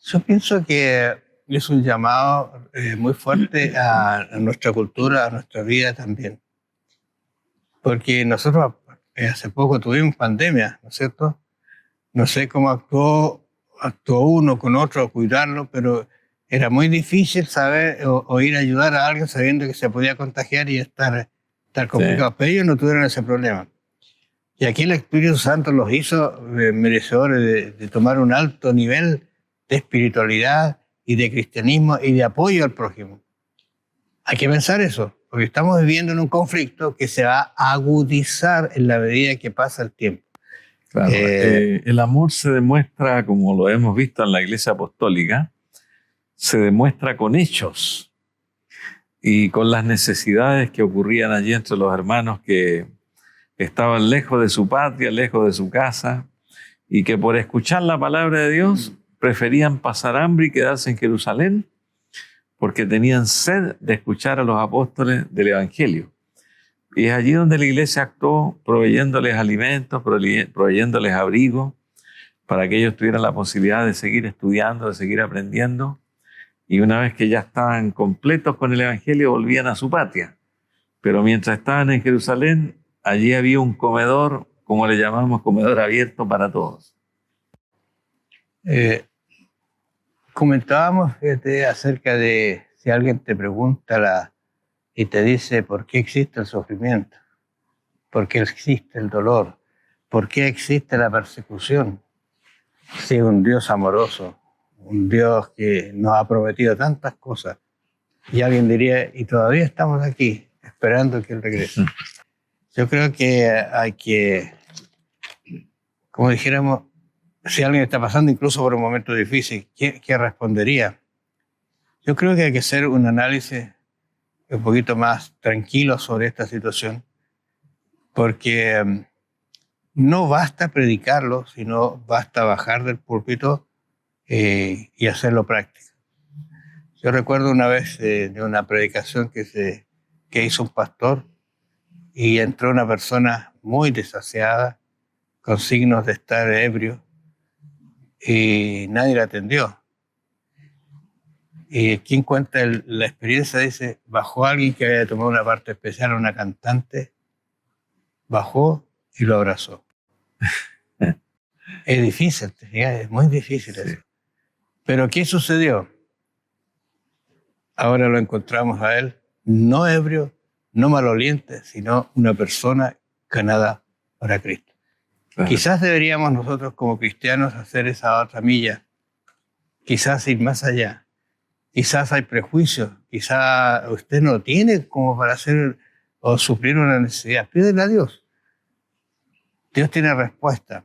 Yo pienso que es un llamado muy fuerte a nuestra cultura, a nuestra vida también. Porque nosotros hace poco tuvimos pandemia, ¿no es cierto? No sé cómo actuó uno con otro a cuidarlo, pero era muy difícil saber o ir a ayudar a alguien sabiendo que se podía contagiar y estar complicado. Sí. Pero ellos no tuvieron ese problema. Y aquí el Espíritu Santo los hizo merecedores de tomar un alto nivel de espiritualidad y de cristianismo y de apoyo al prójimo. Hay que pensar eso, porque estamos viviendo en un conflicto que se va a agudizar en la medida que pasa el tiempo. Claro, el amor se demuestra, como lo hemos visto en la Iglesia Apostólica, se demuestra con hechos y con las necesidades que ocurrían allí entre los hermanos que estaban lejos de su patria, lejos de su casa, y que por escuchar la palabra de Dios preferían pasar hambre y quedarse en Jerusalén porque tenían sed de escuchar a los apóstoles del Evangelio. Y es allí donde la iglesia actuó, proveyéndoles alimentos, proveyéndoles abrigo, para que ellos tuvieran la posibilidad de seguir estudiando, de seguir aprendiendo. Y una vez que ya estaban completos con el Evangelio, volvían a su patria. Pero mientras estaban en Jerusalén, allí había un comedor, como le llamamos, comedor abierto para todos. Comentábamos acerca de si alguien te pregunta y te dice por qué existe el sufrimiento, por qué existe el dolor, por qué existe la persecución. Si un Dios amoroso, un Dios que nos ha prometido tantas cosas, y alguien diría, y todavía estamos aquí esperando que Él regrese. Yo creo que hay que, como dijéramos, si alguien está pasando incluso por un momento difícil, ¿qué respondería? Yo creo que hay que hacer un análisis un poquito más tranquilo sobre esta situación, porque no basta predicarlo, sino basta bajar del púlpito y hacerlo práctico. Yo recuerdo una vez de una predicación que hizo un pastor y entró una persona muy desasiada, con signos de estar ebrio, y nadie la atendió. Y quien cuenta la experiencia dice, bajó alguien que había tomado una parte especial, una cantante, bajó y lo abrazó. Es difícil, es muy difícil eso. Pero ¿qué sucedió? Ahora lo encontramos a él, no ebrio, no maloliente, sino una persona ganada para Cristo. Claro. Quizás deberíamos nosotros como cristianos hacer esa otra milla, quizás ir más allá. Quizás hay prejuicios, quizás usted no tiene como para hacer o suplir una necesidad. Pídele a Dios. Dios tiene respuesta.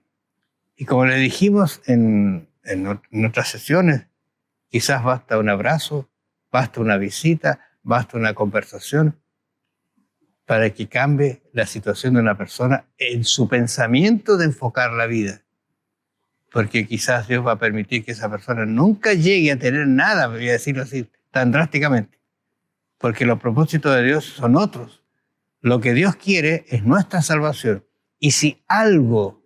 Y como le dijimos en otras sesiones, quizás basta un abrazo, basta una visita, basta una conversación para que cambie la situación de una persona en su pensamiento de enfocar la vida. Porque quizás Dios va a permitir que esa persona nunca llegue a tener nada, voy a decirlo así, tan drásticamente. Porque los propósitos de Dios son otros. Lo que Dios quiere es nuestra salvación. Y si algo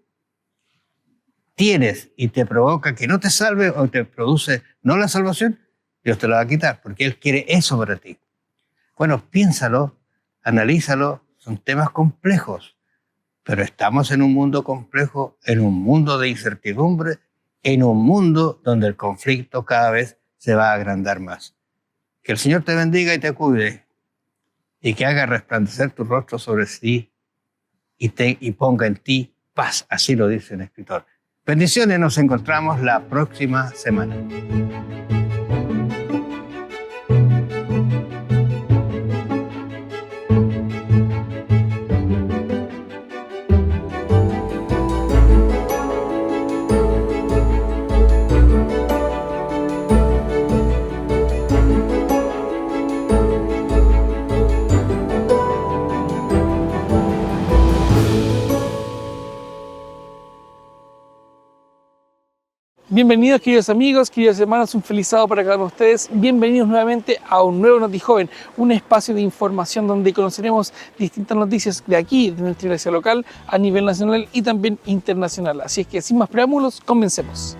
tienes y te provoca que no te salve o te produce no la salvación, Dios te la va a quitar, porque Él quiere eso para ti. Bueno, piénsalo, analízalo, son temas complejos. Pero estamos en un mundo complejo, en un mundo de incertidumbre, en un mundo donde el conflicto cada vez se va a agrandar más. Que el Señor te bendiga y te cuide y que haga resplandecer tu rostro sobre sí y ponga en ti paz, así lo dice el escritor. Bendiciones, nos encontramos la próxima semana. Bienvenidos, queridos amigos, queridos hermanos, un feliz sábado para cada uno de ustedes. Bienvenidos nuevamente a un nuevo NotiJoven, un espacio de información donde conoceremos distintas noticias de aquí, de nuestra iglesia local, a nivel nacional y también internacional. Así es que sin más preámbulos, comencemos.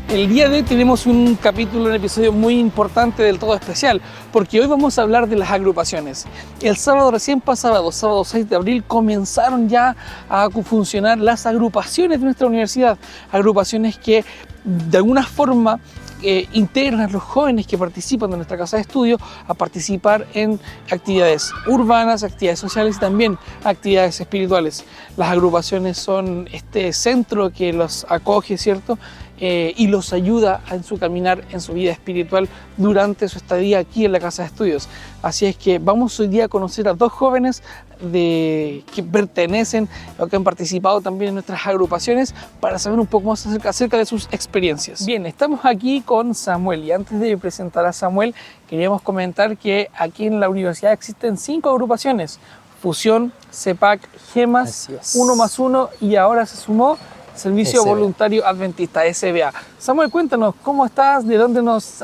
El día de hoy tenemos un capítulo, un episodio muy importante, del todo especial, porque hoy vamos a hablar de las agrupaciones. El sábado recién pasado, sábado 6 de abril, comenzaron ya a funcionar las agrupaciones de nuestra universidad, agrupaciones que de alguna forma integran a los jóvenes que participan de nuestra casa de estudio a participar en actividades urbanas, actividades sociales y también actividades espirituales. Las agrupaciones son este centro que los acoge, ¿cierto? y los ayuda en su caminar, en su vida espiritual durante su estadía aquí en la Casa de Estudios. Así es que vamos hoy día a conocer a dos jóvenes que pertenecen o que han participado también en nuestras agrupaciones para saber un poco más acerca de sus experiencias. Bien, estamos aquí con Samuel y antes de presentar a Samuel queríamos comentar que aquí en la universidad existen 5 agrupaciones: Fusión, CEPAC, GEMAS, 1+1 y ahora se sumó Servicio SBA. Voluntario Adventista, SBA. Samuel, cuéntanos, ¿cómo estás? ¿De dónde nos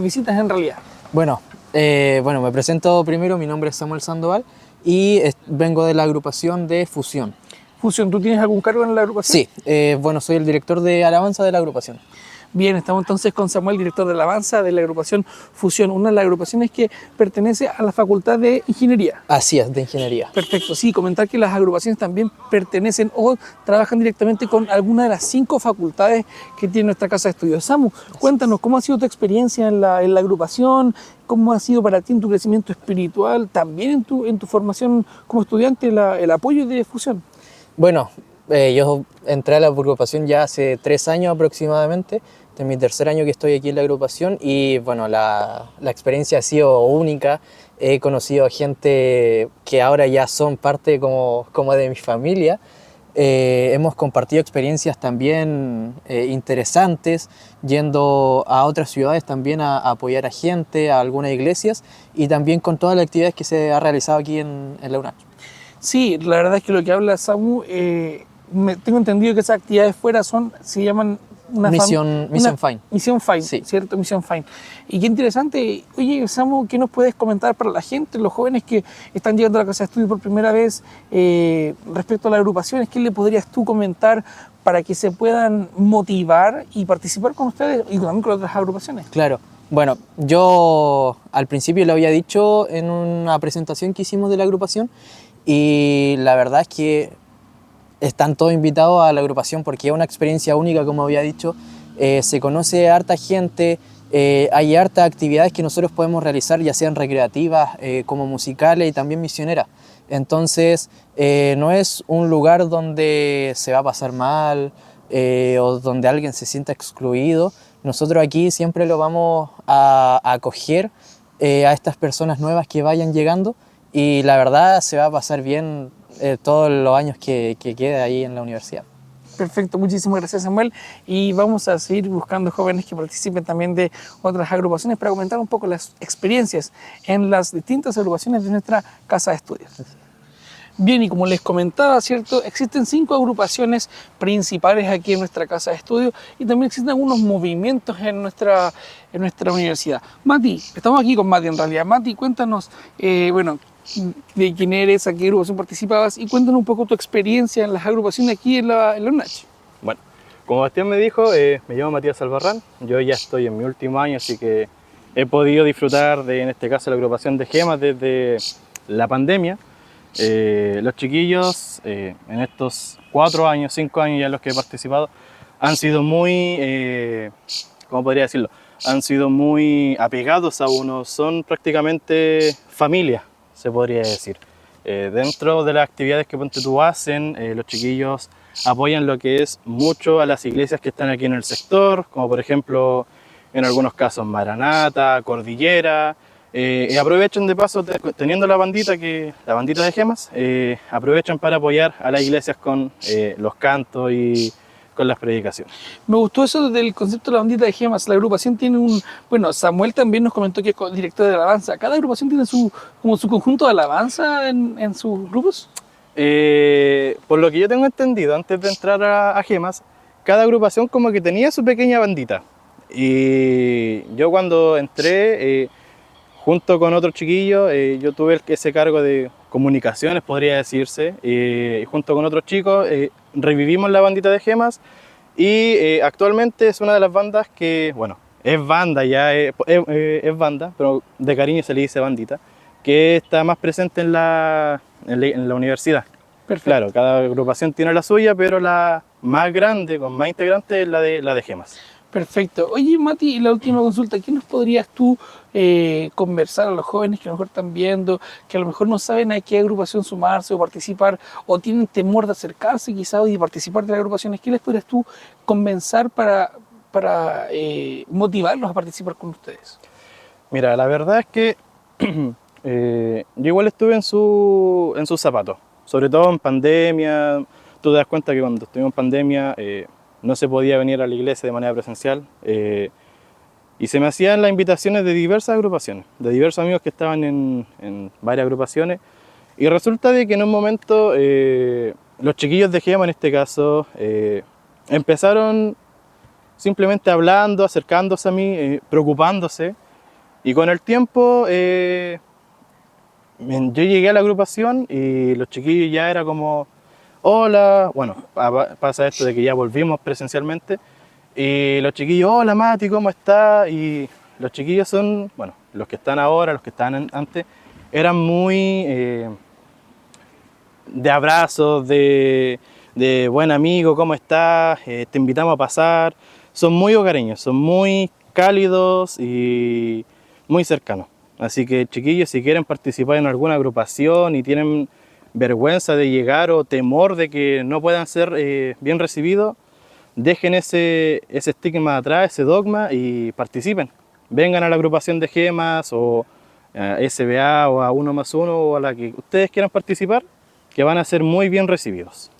visitas en realidad? Bueno, me presento primero, mi nombre es Samuel Sandoval y vengo de la agrupación de Fusión. Fusión, ¿tú tienes algún cargo en la agrupación? Sí, soy el director de alabanza de la agrupación. Bien, estamos entonces con Samuel, director de alabanza de la agrupación Fusión, una de las agrupaciones que pertenece a la Facultad de Ingeniería. Así es, de ingeniería. Perfecto, sí, comentar que las agrupaciones también pertenecen o trabajan directamente con alguna de las 5 facultades que tiene nuestra Casa de Estudios. Samu, cuéntanos, ¿cómo ha sido tu experiencia en la agrupación? ¿Cómo ha sido para ti en tu crecimiento espiritual? También en tu formación como estudiante, el apoyo de Fusión. Bueno, yo entré a la agrupación ya hace 3 años aproximadamente. Este es mi tercer año que estoy aquí en la agrupación y bueno, la experiencia ha sido única. He conocido a gente que ahora ya son parte como de mi familia. Hemos compartido experiencias también interesantes, yendo a otras ciudades también a apoyar a gente, a algunas iglesias y también con todas las actividades que se ha realizado aquí en la UNACH. Sí, la verdad es que lo que habla Samu, tengo entendido que esas actividades fuera se llaman Misión Fine. Misión Fine, Sí. ¿cierto? Misión Fine. Y qué interesante. Oye, Samu, ¿qué nos puedes comentar para la gente, los jóvenes que están llegando a la Casa de Estudio por primera vez respecto a las agrupaciones? ¿Qué le podrías tú comentar para que se puedan motivar y participar con ustedes y también con otras agrupaciones? Claro. Bueno, yo al principio lo había dicho en una presentación que hicimos de la agrupación y la verdad es que están todos invitados a la agrupación porque es una experiencia única, como había dicho. Se conoce a harta gente, hay hartas actividades que nosotros podemos realizar, ya sean recreativas, como musicales y también misioneras. Entonces, no es un lugar donde se va a pasar mal o donde alguien se sienta excluido. Nosotros aquí siempre lo vamos a acoger a estas personas nuevas que vayan llegando y la verdad se va a pasar bien todos los años que quede ahí en la universidad. Perfecto, muchísimas gracias, Samuel, y vamos a seguir buscando jóvenes que participen también de otras agrupaciones para comentar un poco las experiencias en las distintas agrupaciones de nuestra Casa de Estudios. Bien, y como les comentaba, ¿cierto? Existen 5 agrupaciones principales aquí en nuestra Casa de Estudios y también existen algunos movimientos en nuestra universidad. Mati, estamos aquí con Mati en realidad. Mati, cuéntanos, de quién eres, a qué agrupación participabas y cuéntanos un poco tu experiencia en las agrupaciones aquí en la UNACH. Bueno, como Bastián me dijo, me llamo Matías Albarrán, yo ya estoy en mi último año, así que he podido disfrutar de, en este caso, la agrupación de GEMAS desde la pandemia. Los chiquillos, en estos 4 años, 5 años ya en los que he participado, han sido muy, ¿cómo podría decirlo? Han sido muy apegados a uno, son prácticamente familia, se podría decir. Dentro de las actividades que Ponte Tú hacen, los chiquillos apoyan lo que es mucho a las iglesias que están aquí en el sector, como por ejemplo, en algunos casos Maranata, Cordillera, y aprovechan de paso, teniendo la bandita de GEMAS, aprovechan para apoyar a las iglesias con los cantos y con las predicaciones. Me gustó eso del concepto de la bandita de GEMAS. La agrupación tiene Samuel también nos comentó que es director de alabanza. ¿Cada agrupación tiene su conjunto de alabanza en sus grupos? Por lo que yo tengo entendido, antes de entrar a GEMAS, cada agrupación como que tenía su pequeña bandita. Y yo cuando entré, junto con otro chiquillo, yo tuve ese cargo de comunicaciones, podría decirse, y junto con otros chicos revivimos la bandita de GEMAS y actualmente es una de las bandas que, bueno, es banda ya, es banda, pero de cariño se le dice bandita, que está más presente en la universidad. Perfecto. Claro, cada agrupación tiene la suya, pero la más grande, con más integrantes, es la de GEMAS. Perfecto. Oye, Mati, y la última consulta, ¿qué nos podrías tú conversar a los jóvenes que a lo mejor están viendo, que a lo mejor no saben a qué agrupación sumarse o participar, o tienen temor de acercarse quizás y de participar de las agrupaciones? ¿Qué les podrías tú convencer para para motivarlos a participar con ustedes? Mira, la verdad es que yo igual estuve en sus zapatos, sobre todo en pandemia. Tú te das cuenta que cuando estuvimos en pandemia no se podía venir a la iglesia de manera presencial y se me hacían las invitaciones de diversas agrupaciones, de diversos amigos que estaban en varias agrupaciones, y resulta de que en un momento los chiquillos de Gema, en este caso, empezaron simplemente hablando, acercándose a mí, preocupándose, y con el tiempo yo llegué a la agrupación y los chiquillos ya era como, hola, bueno, pasa esto de que ya volvimos presencialmente, y los chiquillos, hola Mati, ¿cómo estás? Y los chiquillos son, bueno, los que están ahora, los que estaban antes, eran muy de abrazos, de buen amigo, ¿cómo estás? Te invitamos a pasar. Son muy hogareños, son muy cálidos y muy cercanos. Así que chiquillos, si quieren participar en alguna agrupación y tienen vergüenza de llegar o temor de que no puedan ser bien recibidos, dejen ese estigma atrás, ese dogma, y participen. Vengan a la agrupación de Gemas o a SBA o a 1+1 o a la que ustedes quieran participar, que van a ser muy bien recibidos.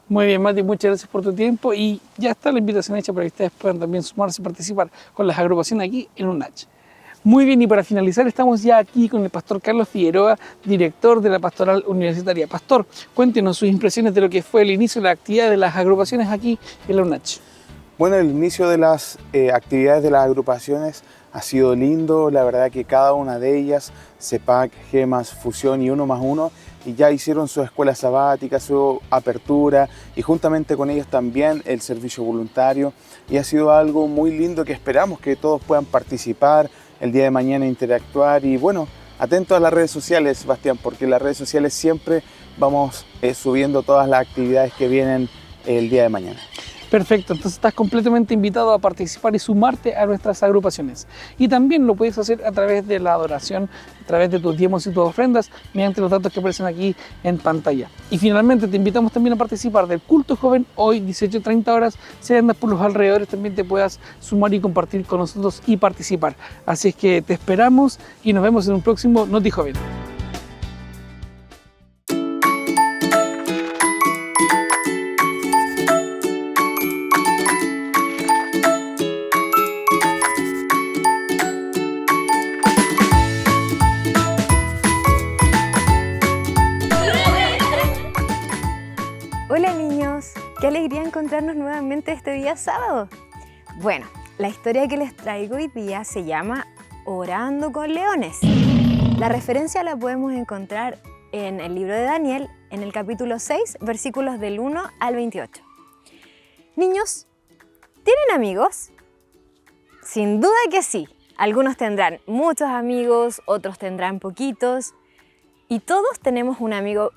Muy bien, Mati, muchas gracias por tu tiempo y ya está la invitación hecha para que ustedes puedan también sumarse y participar con las agrupaciones aquí en UNACH. Muy bien, y para finalizar estamos ya aquí con el pastor Carlos Figueroa, director de la Pastoral Universitaria. Pastor, cuéntenos sus impresiones de lo que fue el inicio de la actividad de las agrupaciones aquí en la UNACH. Bueno, el inicio de las actividades de las agrupaciones ha sido lindo, la verdad que cada una de ellas, CEPAC, Gemas, Fusión y 1+1, y ya hicieron su escuela sabática, su apertura, y juntamente con ellos también el servicio voluntario, y ha sido algo muy lindo que esperamos que todos puedan participar el día de mañana, interactuar, y bueno, atentos a las redes sociales, Sebastián, porque en las redes sociales siempre vamos subiendo todas las actividades que vienen el día de mañana. Perfecto, entonces estás completamente invitado a participar y sumarte a nuestras agrupaciones. Y también lo puedes hacer a través de la adoración, a través de tus diezmos y tus ofrendas, mediante los datos que aparecen aquí en pantalla. Y finalmente te invitamos también a participar del culto joven hoy, 18:30 horas. Si andas por los alrededores también te puedas sumar y compartir con nosotros y participar. Así es que te esperamos y nos vemos en un próximo Noti Joven. Hola niños, qué alegría encontrarnos nuevamente este día sábado. Bueno, la historia que les traigo hoy día se llama Orando con Leones. La referencia la podemos encontrar en el libro de Daniel, en el capítulo 6, versículos del 1 al 28. Niños, ¿tienen amigos? Sin duda que sí. Algunos tendrán muchos amigos, otros tendrán poquitos, y todos tenemos un amigo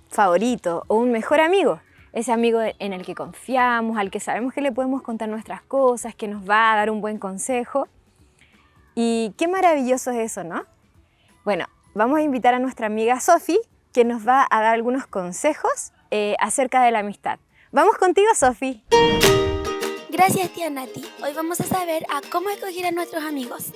favorito o un mejor amigo, ese amigo en el que confiamos, al que sabemos que le podemos contar nuestras cosas, que nos va a dar un buen consejo. Y qué maravilloso es eso, ¿no? Bueno, vamos a invitar a nuestra amiga Sofi, que nos va a dar algunos consejos acerca de la amistad. Vamos contigo, Sofi. Gracias, tía Nati. Hoy vamos a saber a cómo escoger a nuestros amigos.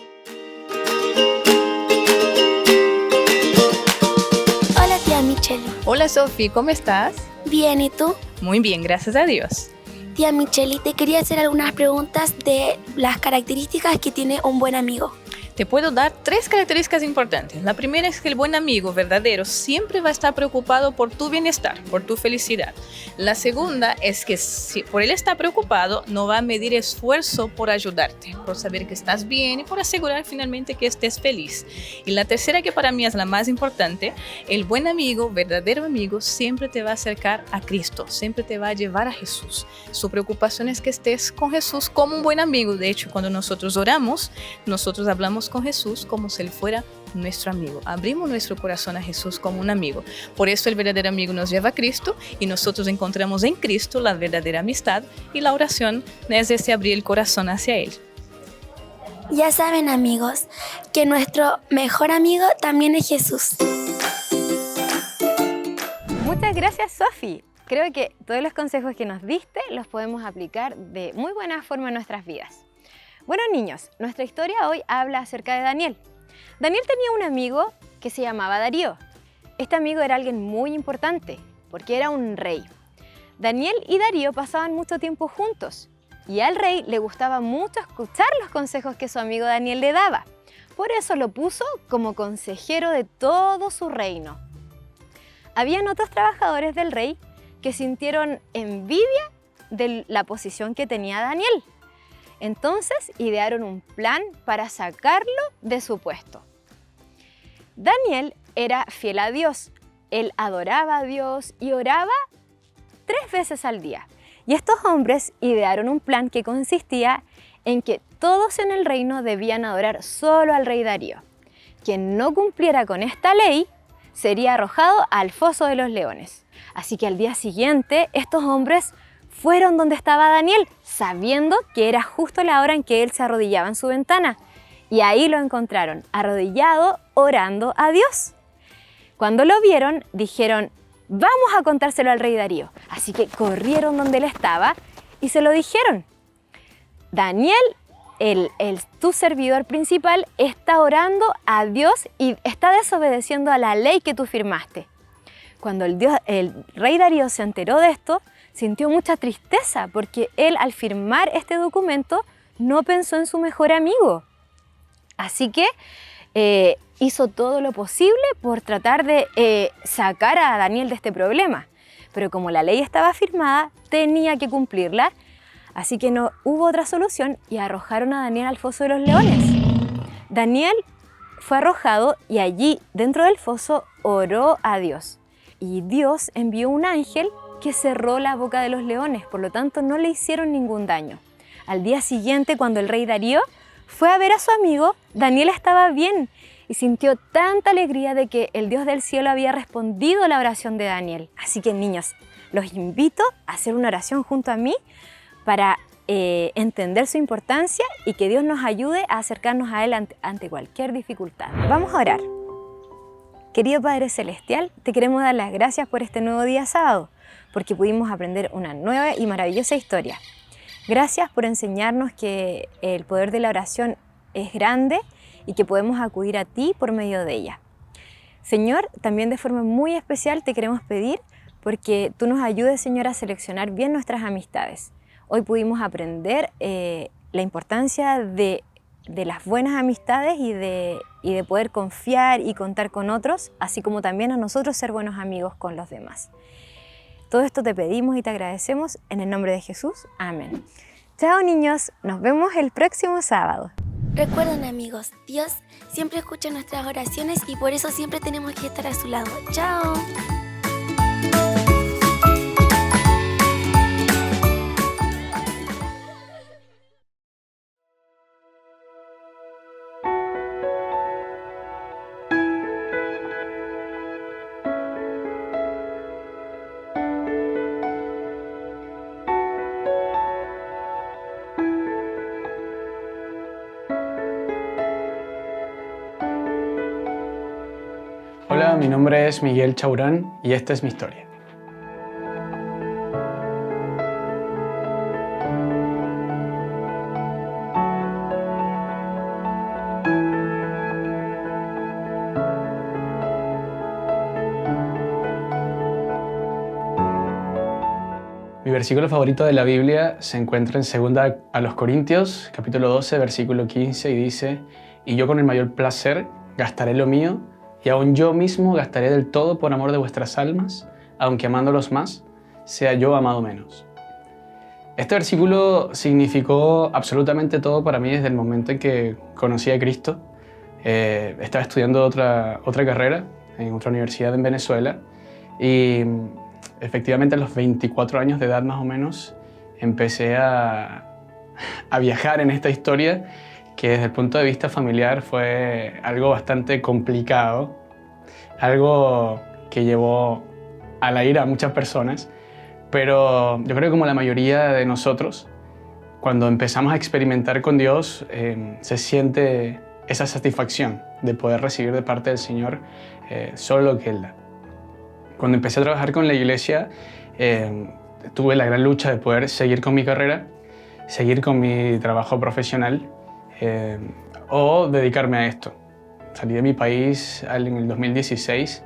Hola, tía Michelle. Hola Sofi, ¿cómo estás? Bien, ¿y tú? Muy bien, gracias a Dios. Tía Michelle, te quería hacer algunas preguntas de las características que tiene un buen amigo. Te puedo dar 3 características importantes. La primera es que el buen amigo verdadero siempre va a estar preocupado por tu bienestar, por tu felicidad. La segunda es que si por él está preocupado, no va a medir esfuerzo por ayudarte, por saber que estás bien y por asegurar finalmente que estés feliz. Y la tercera, que para mí es la más importante, el buen amigo, verdadero amigo, siempre te va a acercar a Cristo, siempre te va a llevar a Jesús. Su preocupación es que estés con Jesús como un buen amigo. De hecho, cuando nosotros oramos, nosotros hablamos con Jesús como si Él fuera nuestro amigo. Abrimos nuestro corazón a Jesús como un amigo. Por eso el verdadero amigo nos lleva a Cristo y nosotros encontramos en Cristo la verdadera amistad, y la oración es ese abrir el corazón hacia Él. Ya saben, amigos, que nuestro mejor amigo también es Jesús. Muchas gracias, Sofi. Creo que todos los consejos que nos diste los podemos aplicar de muy buena forma en nuestras vidas. Bueno, niños, nuestra historia hoy habla acerca de Daniel. Daniel tenía un amigo que se llamaba Darío. Este amigo era alguien muy importante porque era un rey. Daniel y Darío pasaban mucho tiempo juntos y al rey le gustaba mucho escuchar los consejos que su amigo Daniel le daba. Por eso lo puso como consejero de todo su reino. Habían otros trabajadores del rey que sintieron envidia de la posición que tenía Daniel. Entonces idearon un plan para sacarlo de su puesto. Daniel era fiel a Dios. Él adoraba a Dios y oraba 3 veces al día. Y estos hombres idearon un plan que consistía en que todos en el reino debían adorar solo al rey Darío. Quien no cumpliera con esta ley sería arrojado al foso de los leones. Así que al día siguiente estos hombres fueron donde estaba Daniel, sabiendo que era justo la hora en que él se arrodillaba en su ventana. Y ahí lo encontraron, arrodillado, orando a Dios. Cuando lo vieron, dijeron: vamos a contárselo al rey Darío. Así que corrieron donde él estaba y se lo dijeron. Daniel, tu servidor principal, está orando a Dios y está desobedeciendo a la ley que tú firmaste. Cuando el rey Darío se enteró de esto, sintió mucha tristeza porque él, al firmar este documento, no pensó en su mejor amigo. Así que hizo todo lo posible por tratar de sacar a Daniel de este problema. Pero como la ley estaba firmada, tenía que cumplirla. Así que no hubo otra solución y arrojaron a Daniel al foso de los leones. Daniel fue arrojado y allí, dentro del foso, oró a Dios. Y Dios envió un ángel que cerró la boca de los leones, por lo tanto no le hicieron ningún daño. Al día siguiente, cuando el rey Darío fue a ver a su amigo, Daniel estaba bien y sintió tanta alegría de que el Dios del cielo había respondido a la oración de Daniel. Así que, niños, los invito a hacer una oración junto a mí para entender su importancia y que Dios nos ayude a acercarnos a Él ante cualquier dificultad. Vamos a orar. Querido Padre Celestial, te queremos dar las gracias por este nuevo día sábado, porque pudimos aprender una nueva y maravillosa historia. Gracias por enseñarnos que el poder de la oración es grande y que podemos acudir a ti por medio de ella. Señor, también de forma muy especial te queremos pedir porque tú nos ayudes, Señor, a seleccionar bien nuestras amistades. Hoy pudimos aprender la importancia de las buenas amistades y de poder confiar y contar con otros, así como también a nosotros ser buenos amigos con los demás. Todo esto te pedimos y te agradecemos en el nombre de Jesús. Amén. Chao, niños, nos vemos el próximo sábado. Recuerden, amigos, Dios siempre escucha nuestras oraciones y por eso siempre tenemos que estar a su lado. ¡Chao! Hola, mi nombre es Miguel Chaurán y esta es mi historia. Mi versículo favorito de la Biblia se encuentra en 2 a los Corintios, capítulo 12, versículo 15, y dice: «Y yo con el mayor placer gastaré lo mío, y aun yo mismo gastaré del todo por amor de vuestras almas, aunque amándolos más, sea yo amado menos». Este versículo significó absolutamente todo para mí desde el momento en que conocí a Cristo. Estaba estudiando otra carrera en otra universidad en Venezuela y efectivamente a los 24 años de edad más o menos empecé a viajar en esta historia que desde el punto de vista familiar fue algo bastante complicado, algo que llevó a la ira a muchas personas, pero yo creo que como la mayoría de nosotros, cuando empezamos a experimentar con Dios, se siente esa satisfacción de poder recibir de parte del Señor solo lo que Él da. Cuando empecé a trabajar con la iglesia, tuve la gran lucha de poder seguir con mi carrera, seguir con mi trabajo profesional o dedicarme a esto. Salí de mi país en el 2016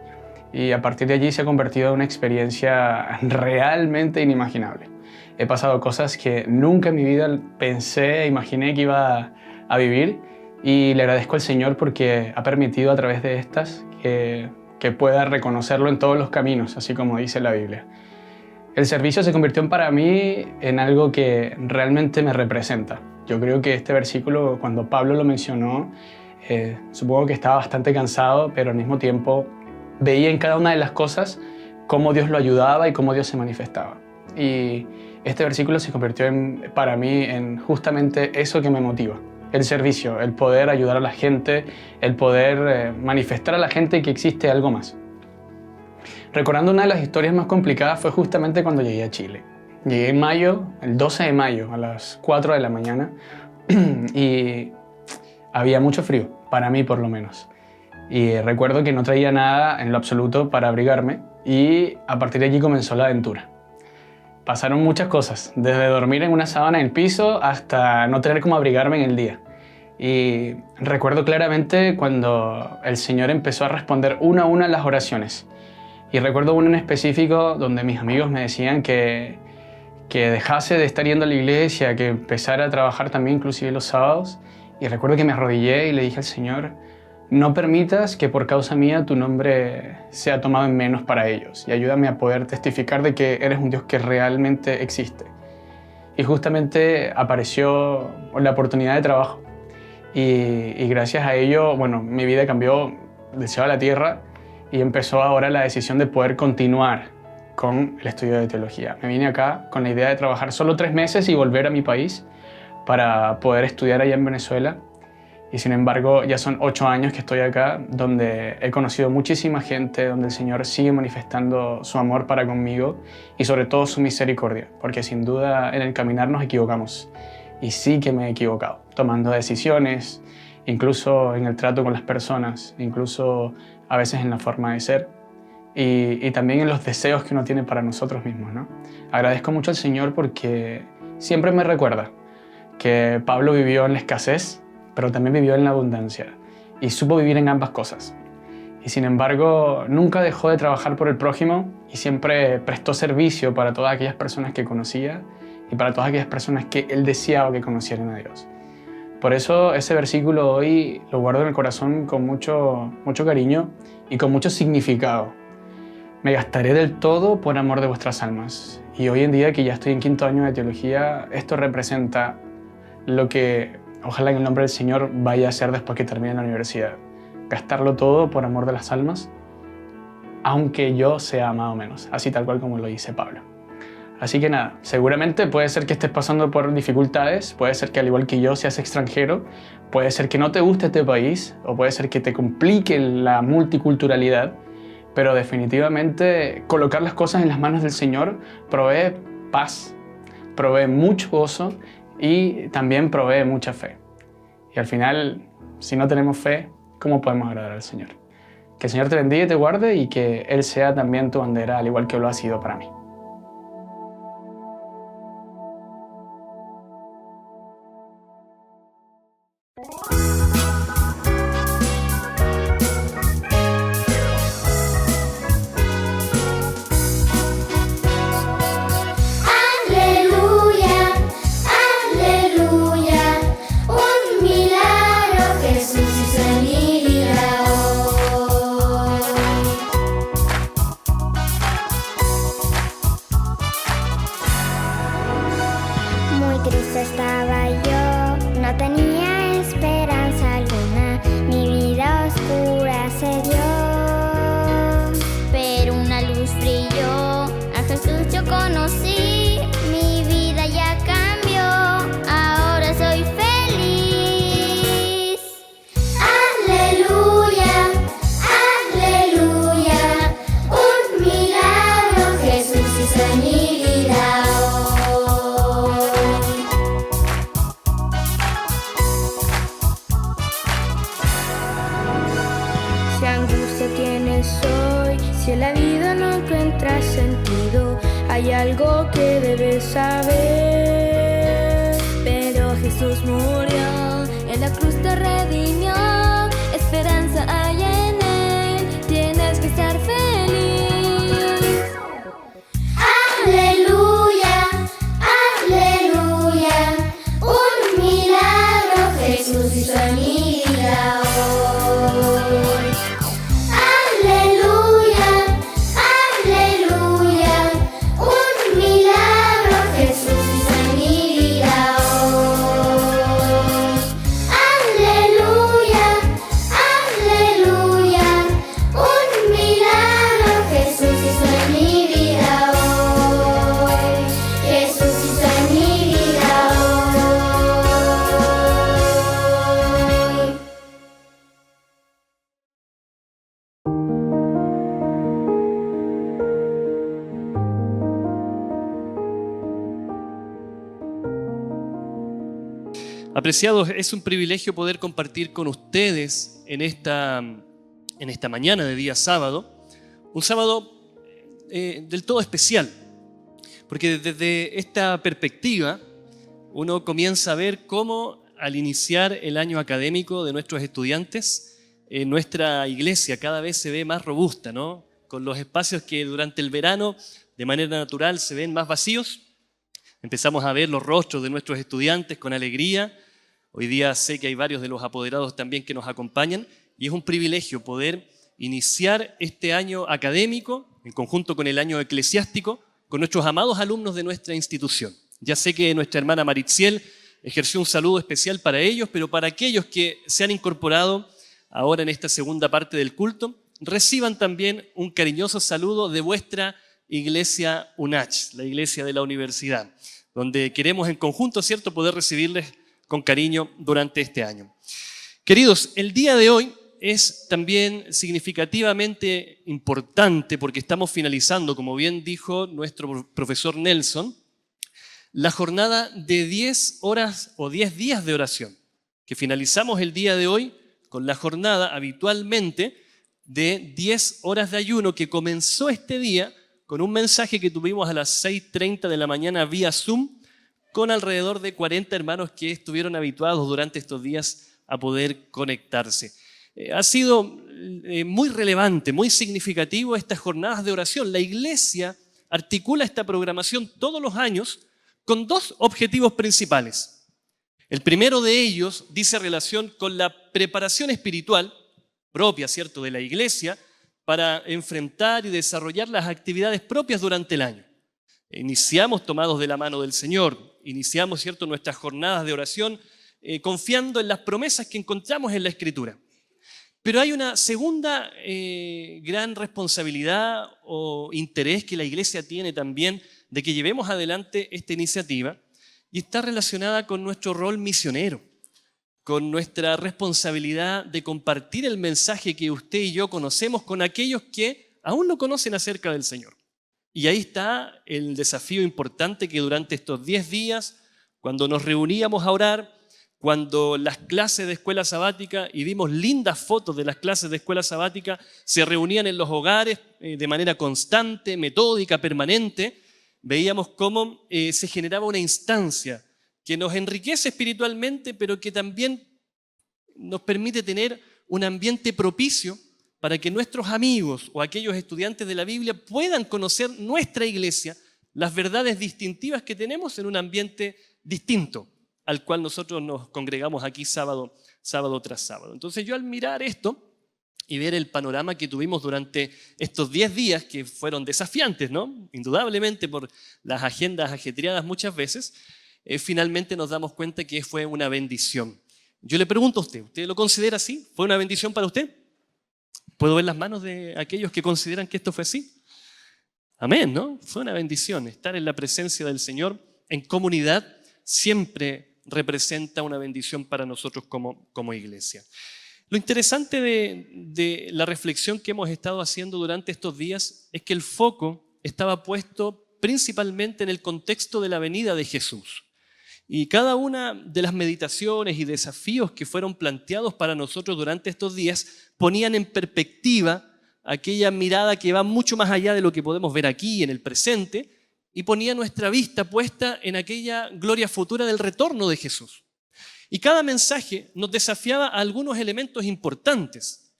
y a partir de allí se ha convertido en una experiencia realmente inimaginable. He pasado cosas que nunca en mi vida pensé e imaginé que iba a vivir y le agradezco al Señor porque ha permitido a través de estas que pueda reconocerlo en todos los caminos, así como dice la Biblia. El servicio se convirtió para mí en algo que realmente me representa. Yo creo que este versículo, cuando Pablo lo mencionó, supongo que estaba bastante cansado, pero al mismo tiempo veía en cada una de las cosas cómo Dios lo ayudaba y cómo Dios se manifestaba. Y este versículo se convirtió para mí en justamente eso que me motiva. El servicio, el poder ayudar a la gente, el poder manifestar a la gente que existe algo más. Recordando una de las historias más complicadas fue justamente cuando llegué a Chile. Llegué en mayo, el 12 de mayo, a las 4 de la mañana y había mucho frío, para mí por lo menos. Y recuerdo que no traía nada en lo absoluto para abrigarme y a partir de allí comenzó la aventura. Pasaron muchas cosas, desde dormir en una sábana en el piso hasta no tener cómo abrigarme en el día. Y recuerdo claramente cuando el Señor empezó a responder una a una las oraciones. Y recuerdo uno en específico donde mis amigos me decían que dejase de estar yendo a la iglesia, que empezara a trabajar también inclusive los sábados. Y recuerdo que me arrodillé y le dije al Señor, no permitas que por causa mía tu nombre sea tomado en menos para ellos y ayúdame a poder testificar de que eres un Dios que realmente existe. Y justamente apareció la oportunidad de trabajo y gracias a ello, bueno, mi vida cambió del cielo a la tierra y empezó ahora la decisión de poder continuar con el estudio de teología. Me vine acá con la idea de trabajar solo 3 meses y volver a mi país para poder estudiar allá en Venezuela. Y sin embargo, ya son 8 años que estoy acá, donde he conocido muchísima gente, donde el Señor sigue manifestando su amor para conmigo y sobre todo su misericordia, porque sin duda en el caminar nos equivocamos. Y sí que me he equivocado, tomando decisiones, incluso en el trato con las personas, incluso a veces en la forma de ser y también en los deseos que uno tiene para nosotros mismos, ¿no? Agradezco mucho al Señor porque siempre me recuerda que Pablo vivió en la escasez, pero también vivió en la abundancia y supo vivir en ambas cosas. Y sin embargo, nunca dejó de trabajar por el prójimo y siempre prestó servicio para todas aquellas personas que conocía y para todas aquellas personas que él deseaba que conocieran a Dios. Por eso ese versículo hoy lo guardo en el corazón con mucho cariño y con mucho significado. Me gastaré del todo por amor de vuestras almas. Y hoy en día, que ya estoy en 5º año de teología, esto representa lo que ojalá en el nombre del Señor vaya a ser después que termine la universidad. Gastarlo todo por amor de las almas, aunque yo sea amado menos, así tal cual como lo dice Pablo. Así que nada, seguramente puede ser que estés pasando por dificultades, puede ser que al igual que yo seas extranjero, puede ser que no te guste este país, o puede ser que te complique la multiculturalidad, pero definitivamente colocar las cosas en las manos del Señor provee paz, provee mucho gozo y también provee mucha fe. Y al final, si no tenemos fe, ¿cómo podemos agradar al Señor? Que el Señor te bendiga y te guarde y que Él sea también tu bandera, al igual que lo ha sido para mí. Si en la vida no encuentras sentido, hay hay algo que debes saber. Pero Jesús murió, en la cruz te redimió, esperanza hay en Él, tienes que estar feliz. Aleluya, aleluya, un milagro Jesús hizo en mi vida hoy. Aleluya, aleluya, un milagro Jesús hizo en mi vida hoy. Aleluya, aleluya, un milagro Jesús hizo en mi vida hoy. Jesús hizo en mi vida hoy. Apreciados, es un privilegio poder compartir con ustedes en esta mañana de día sábado, un sábado del todo especial, porque desde esta perspectiva uno comienza a ver cómo al iniciar el año académico de nuestros estudiantes, nuestra iglesia cada vez se ve más robusta, ¿no? Con los espacios que durante el verano de manera natural se ven más vacíos. Empezamos a ver los rostros de nuestros estudiantes con alegría. Hoy día sé que hay varios de los apoderados también que nos acompañan y es un privilegio poder iniciar este año académico en conjunto con el año eclesiástico con nuestros amados alumnos de nuestra institución. Ya sé que nuestra hermana Maritziel ejerció un saludo especial para ellos, pero para aquellos que se han incorporado ahora en esta segunda parte del culto, reciban también un cariñoso saludo de vuestra iglesia UNACH, la iglesia de la universidad, donde queremos en conjunto, ¿cierto?, poder recibirles con cariño durante este año. Queridos, el día de hoy es también significativamente importante porque estamos finalizando, como bien dijo nuestro profesor Nelson, la jornada de 10 horas o 10 días de oración, que finalizamos el día de hoy con la jornada habitualmente de 10 horas de ayuno que comenzó este día con un mensaje que tuvimos a las 6:30 de la mañana vía Zoom, con alrededor de 40 hermanos que estuvieron habituados durante estos días a poder conectarse. Ha sido muy relevante, muy significativo estas jornadas de oración. La iglesia articula esta programación todos los años con dos objetivos principales. El primero de ellos dice relación con la preparación espiritual propia, ¿cierto?, de la iglesia para enfrentar y desarrollar las actividades propias durante el año. Iniciamos tomados de la mano del Señor, iniciamos, ¿cierto?, nuestras jornadas de oración confiando en las promesas que encontramos en la Escritura. Pero hay una segunda gran responsabilidad o interés que la iglesia tiene también de que llevemos adelante esta iniciativa y está relacionada con nuestro rol misionero, con nuestra responsabilidad de compartir el mensaje que usted y yo conocemos con aquellos que aún no conocen acerca del Señor. Y ahí está el desafío importante que durante estos 10 días, cuando nos reuníamos a orar, cuando las clases de escuela sabática, y vimos lindas fotos de las clases de escuela sabática, se reunían en los hogares de manera constante, metódica, permanente, veíamos cómo se generaba una instancia que nos enriquece espiritualmente, pero que también nos permite tener un ambiente propicio para que nuestros amigos o aquellos estudiantes de la Biblia puedan conocer nuestra iglesia, las verdades distintivas que tenemos en un ambiente distinto al cual nosotros nos congregamos aquí sábado tras sábado. Entonces yo al mirar esto y ver el panorama que tuvimos durante estos 10 días, que fueron desafiantes, ¿no?, indudablemente por las agendas ajetreadas muchas veces, finalmente nos damos cuenta que fue una bendición. Yo le pregunto a usted, ¿usted lo considera así? ¿Fue una bendición para usted? ¿Puedo ver las manos de aquellos que consideran que esto fue así? Amén, ¿no? Fue una bendición. Estar en la presencia del Señor en comunidad siempre representa una bendición para nosotros como iglesia. Lo interesante de la reflexión que hemos estado haciendo durante estos días es que el foco estaba puesto principalmente en el contexto de la venida de Jesús. Y cada una de las meditaciones y desafíos que fueron planteados para nosotros durante estos días ponían en perspectiva aquella mirada que va mucho más allá de lo que podemos ver aquí en el presente y ponía nuestra vista puesta en aquella gloria futura del retorno de Jesús. Y cada mensaje nos desafiaba a algunos elementos importantes.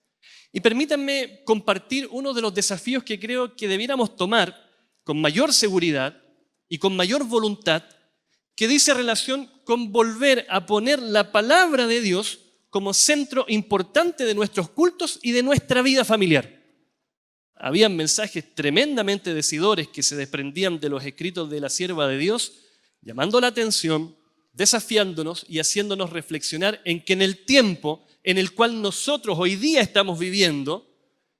Y permítanme compartir uno de los desafíos que creo que debiéramos tomar con mayor seguridad y con mayor voluntad, que dice relación con volver a poner la palabra de Dios como centro importante de nuestros cultos y de nuestra vida familiar. Habían mensajes tremendamente decidores que se desprendían de los escritos de la sierva de Dios, llamando la atención, desafiándonos y haciéndonos reflexionar en que en el tiempo en el cual nosotros hoy día estamos viviendo,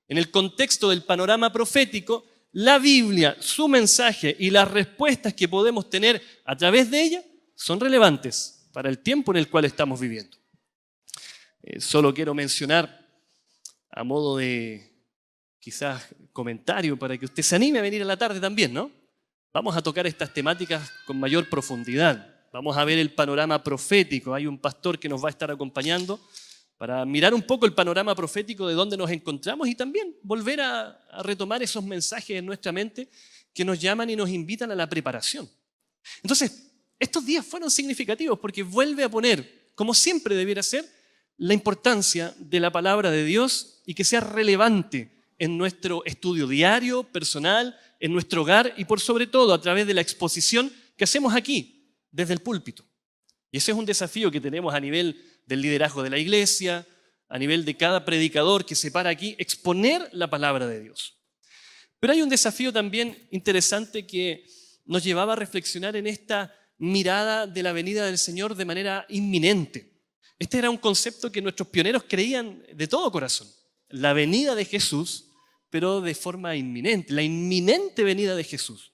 en el contexto del panorama profético, la Biblia, su mensaje y las respuestas que podemos tener a través de ella son relevantes para el tiempo en el cual estamos viviendo. Solo quiero mencionar, a modo de quizás comentario, para que usted se anime a venir a la tarde también, ¿no? Vamos a tocar estas temáticas con mayor profundidad. Vamos a ver el panorama profético. Hay un pastor que nos va a estar acompañando para mirar un poco el panorama profético de dónde nos encontramos y también volver a retomar esos mensajes en nuestra mente que nos llaman y nos invitan a la preparación. Entonces, estos días fueron significativos porque vuelve a poner, como siempre debiera ser, la importancia de la palabra de Dios y que sea relevante en nuestro estudio diario, personal, en nuestro hogar y por sobre todo a través de la exposición que hacemos aquí, desde el púlpito. Y ese es un desafío que tenemos a nivel del liderazgo de la iglesia, a nivel de cada predicador que se para aquí, exponer la palabra de Dios. Pero hay un desafío también interesante que nos llevaba a reflexionar en esta mirada de la venida del Señor de manera inminente. Este era un concepto que nuestros pioneros creían de todo corazón. La venida de Jesús, pero de forma inminente, la inminente venida de Jesús.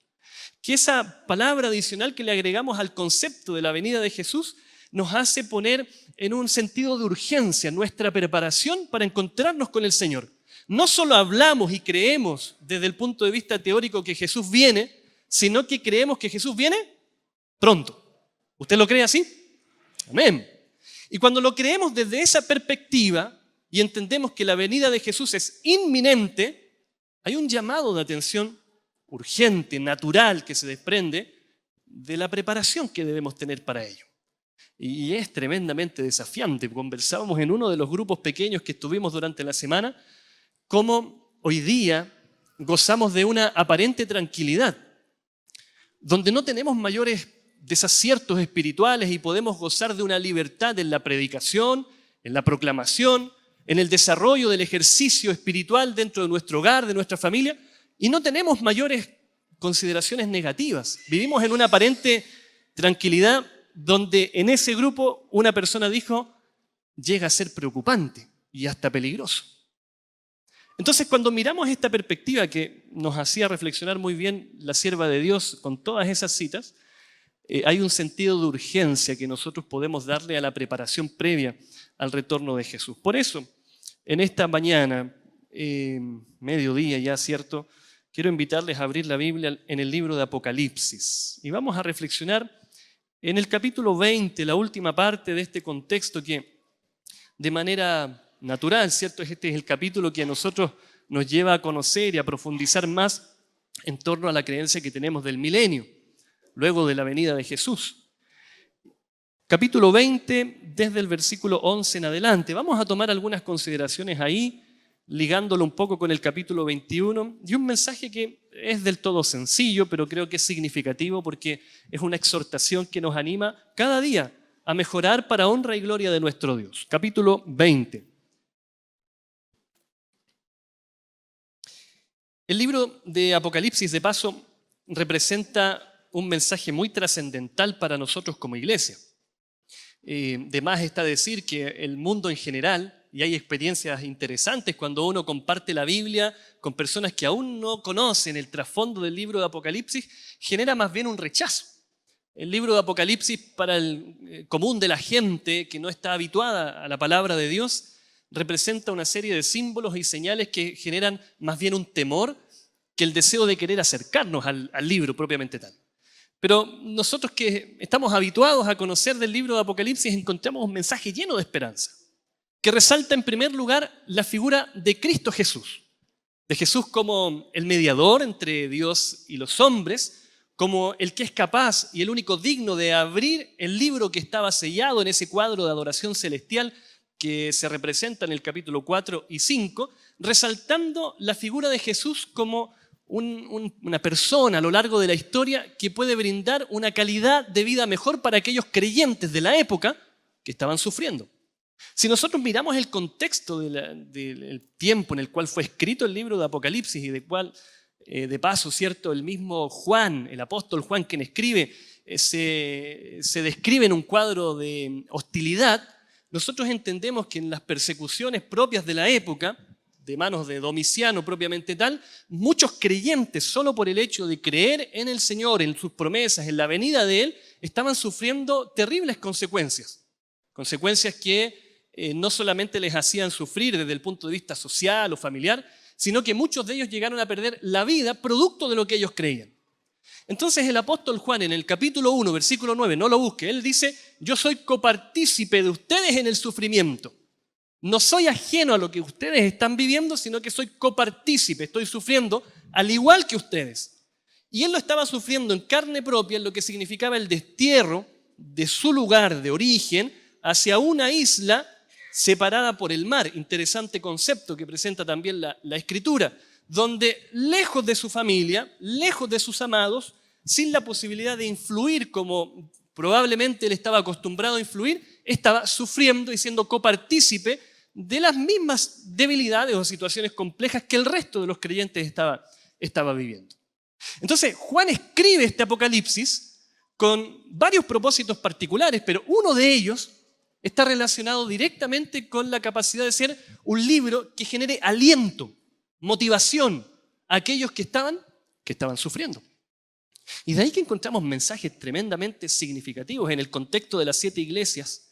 Que esa palabra adicional que le agregamos al concepto de la venida de Jesús nos hace poner en un sentido de urgencia nuestra preparación para encontrarnos con el Señor. No solo hablamos y creemos desde el punto de vista teórico que Jesús viene, sino que creemos que Jesús viene pronto. ¿Usted lo cree así? Amén. Y cuando lo creemos desde esa perspectiva y entendemos que la venida de Jesús es inminente, hay un llamado de atención urgente, natural, que se desprende de la preparación que debemos tener para ello. Y es tremendamente desafiante. Conversábamos en uno de los grupos pequeños que estuvimos durante la semana, cómo hoy día gozamos de una aparente tranquilidad, donde no tenemos mayores desaciertos espirituales y podemos gozar de una libertad en la predicación, en la proclamación, en el desarrollo del ejercicio espiritual dentro de nuestro hogar, de nuestra familia, y no tenemos mayores consideraciones negativas. Vivimos en una aparente tranquilidad donde en ese grupo una persona dijo, llega a ser preocupante y hasta peligroso. Entonces, cuando miramos esta perspectiva que nos hacía reflexionar muy bien la sierva de Dios con todas esas citas, hay un sentido de urgencia que nosotros podemos darle a la preparación previa al retorno de Jesús. Por eso, en esta mañana, mediodía ya, ¿cierto?, quiero invitarles a abrir la Biblia en el libro de Apocalipsis. Y vamos a reflexionar en el capítulo 20, la última parte de este contexto que de manera natural, ¿cierto? Este es el capítulo que a nosotros nos lleva a conocer y a profundizar más en torno a la creencia que tenemos del milenio, luego de la venida de Jesús. Capítulo 20, desde el versículo 11 en adelante. Vamos a tomar algunas consideraciones ahí, ligándolo un poco con el capítulo 21, y un mensaje que es del todo sencillo, pero creo que es significativo porque es una exhortación que nos anima cada día a mejorar para honra y gloria de nuestro Dios. Capítulo 20. El libro de Apocalipsis, de paso, representa un mensaje muy trascendental para nosotros como iglesia. De más está decir que el mundo en general, y hay experiencias interesantes cuando uno comparte la Biblia con personas que aún no conocen el trasfondo del libro de Apocalipsis, genera más bien un rechazo. El libro de Apocalipsis, para el común de la gente que no está habituada a la palabra de Dios, representa una serie de símbolos y señales que generan más bien un temor que el deseo de querer acercarnos al libro propiamente tal. Pero nosotros que estamos habituados a conocer del libro de Apocalipsis encontramos un mensaje lleno de esperanza, que resalta en primer lugar la figura de Cristo Jesús, de Jesús como el mediador entre Dios y los hombres, como el que es capaz y el único digno de abrir el libro que estaba sellado en ese cuadro de adoración celestial que se representa en el capítulo 4 y 5, resaltando la figura de Jesús como una persona a lo largo de la historia que puede brindar una calidad de vida mejor para aquellos creyentes de la época que estaban sufriendo. Si nosotros miramos el contexto del tiempo en el cual fue escrito el libro de Apocalipsis y de paso, ¿cierto? El mismo Juan, el apóstol Juan, quien escribe, se describe en un cuadro de hostilidad, nosotros entendemos que en las persecuciones propias de la época, de manos de Domiciano propiamente tal, muchos creyentes, solo por el hecho de creer en el Señor, en sus promesas, en la venida de Él, estaban sufriendo terribles consecuencias. Consecuencias que no solamente les hacían sufrir desde el punto de vista social o familiar, sino que muchos de ellos llegaron a perder la vida producto de lo que ellos creían. Entonces el apóstol Juan en el capítulo 1, versículo 9, no lo busque, él dice: yo soy copartícipe de ustedes en el sufrimiento. No soy ajeno a lo que ustedes están viviendo, sino que soy copartícipe, estoy sufriendo al igual que ustedes. Y él lo estaba sufriendo en carne propia, en lo que significaba el destierro de su lugar de origen hacia una isla separada por el mar. Interesante concepto que presenta también la Escritura, donde lejos de su familia, lejos de sus amados, sin la posibilidad de influir como probablemente él estaba acostumbrado a influir, estaba sufriendo y siendo copartícipe de las mismas debilidades o situaciones complejas que el resto de los creyentes estaba viviendo. Entonces, Juan escribe este Apocalipsis con varios propósitos particulares, pero uno de ellos está relacionado directamente con la capacidad de ser un libro que genere aliento, motivación a aquellos que estaban sufriendo. Y de ahí que encontramos mensajes tremendamente significativos en el contexto de las 7 iglesias.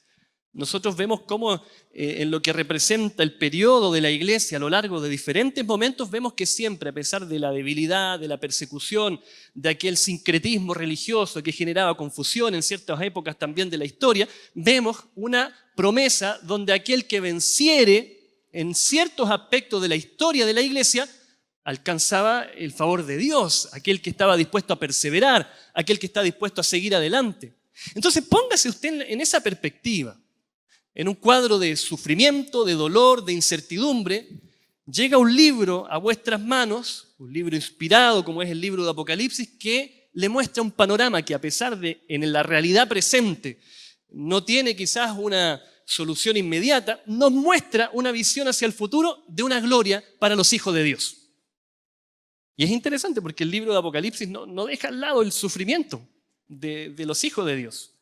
Nosotros vemos cómo en lo que representa el periodo de la iglesia a lo largo de diferentes momentos, vemos que siempre, a pesar de la debilidad, de la persecución, de aquel sincretismo religioso que generaba confusión en ciertas épocas también de la historia, vemos una promesa donde aquel que venciere en ciertos aspectos de la historia de la iglesia alcanzaba el favor de Dios, aquel que estaba dispuesto a perseverar, aquel que está dispuesto a seguir adelante. Entonces póngase usted en esa perspectiva. En un cuadro de sufrimiento, de dolor, de incertidumbre, llega un libro a vuestras manos, un libro inspirado como es el libro de Apocalipsis, que le muestra un panorama que a pesar de en la realidad presente no tiene quizás una solución inmediata, nos muestra una visión hacia el futuro de una gloria para los hijos de Dios. Y es interesante porque el libro de Apocalipsis no deja al lado el sufrimiento de los hijos de Dios.